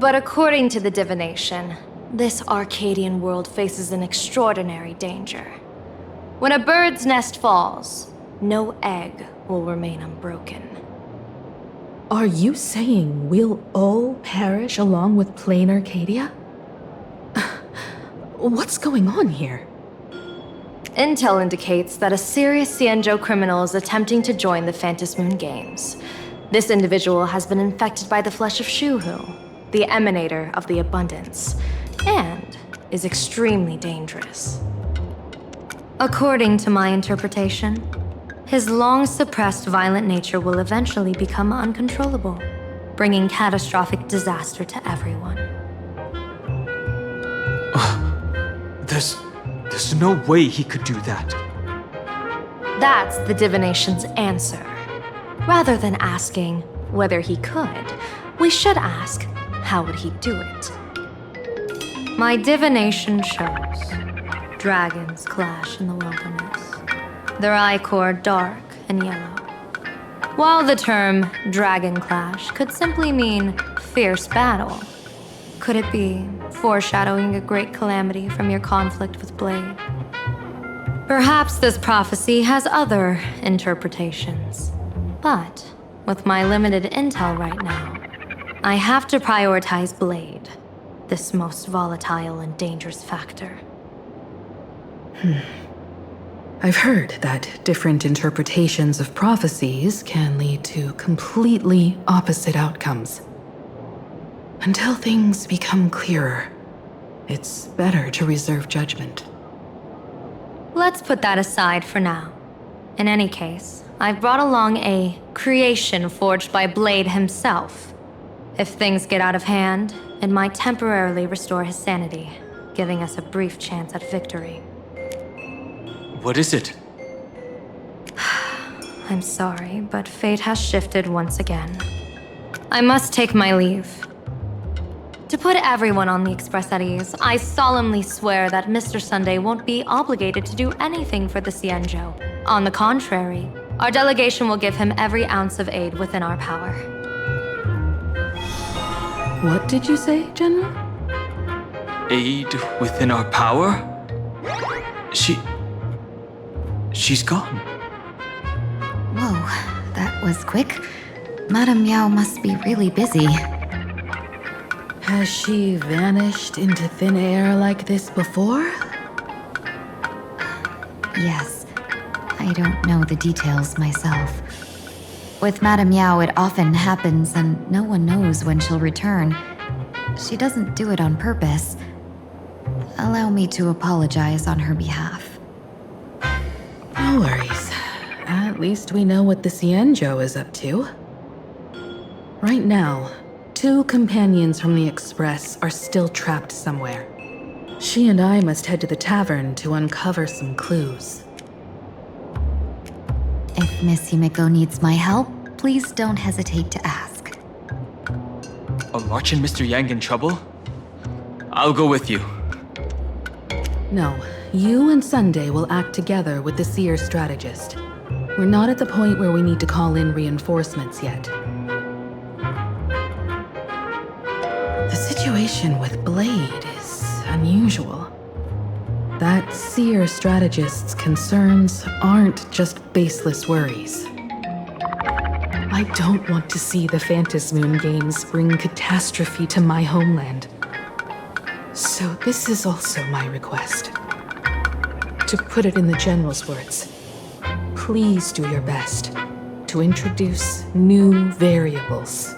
But according to the divination, this Arcadian world faces an extraordinary danger. When a bird's nest falls, no egg will remain unbroken. Are you saying we'll all perish along with Planarcadia? What's going on here? Intel indicates that a serious Xianzhou criminal is attempting to join the Phantasmoon Games. This individual has been infected by the flesh of Shuhu, the emanator of the abundance, and is extremely dangerous. According to my interpretation, his long-suppressed violent nature will eventually become uncontrollable, bringing catastrophic disaster to everyone. There's no way he could do that. That's the divination's answer. Rather than asking whether he could, we should ask, how would he do it? My divination shows dragons clash in the wilderness, their ichor dark and yellow. While the term dragon clash could simply mean fierce battle, could it be foreshadowing a great calamity from your conflict with Blade? Perhaps this prophecy has other interpretations. But with my limited intel right now, I have to prioritize Blade, this most volatile and dangerous factor. I've heard that different interpretations of prophecies can lead to completely opposite outcomes. Until things become clearer, it's better to reserve judgment. Let's put that aside for now. In any case, I've brought along a creation forged by Blade himself. If things get out of hand, it might temporarily restore his sanity, giving us a brief chance at victory. What is it? I'm sorry, but fate has shifted once again. I must take my leave. To put everyone on the Express at ease, I solemnly swear that Mr. Sunday won't be obligated to do anything for the Cienjo. On the contrary, our delegation will give him every ounce of aid within our power. What did you say, General? Aid within our power? She's gone. Whoa, that was quick. Madame Yao must be really busy. Has she vanished into thin air like this before? Yes. I don't know the details myself. With Madame Yao, it often happens and no one knows when she'll return. She doesn't do it on purpose. Allow me to apologize on her behalf. No worries. At least we know what the Cienjo is up to. Right now, 2 companions from the Express are still trapped somewhere. She and I must head to the tavern to uncover some clues. If Miss Himiko needs my help, please don't hesitate to ask. Are March and Mr. Yang in trouble? I'll go with you. No, you and Sunday will act together with the Seer strategist. We're not at the point where we need to call in reinforcements yet. The situation with Blade is unusual. That Seer strategist's concerns aren't just baseless worries. I don't want to see the Phantasmoon games bring catastrophe to my homeland. So this is also my request. To put it in the General's words, please do your best to introduce new variables.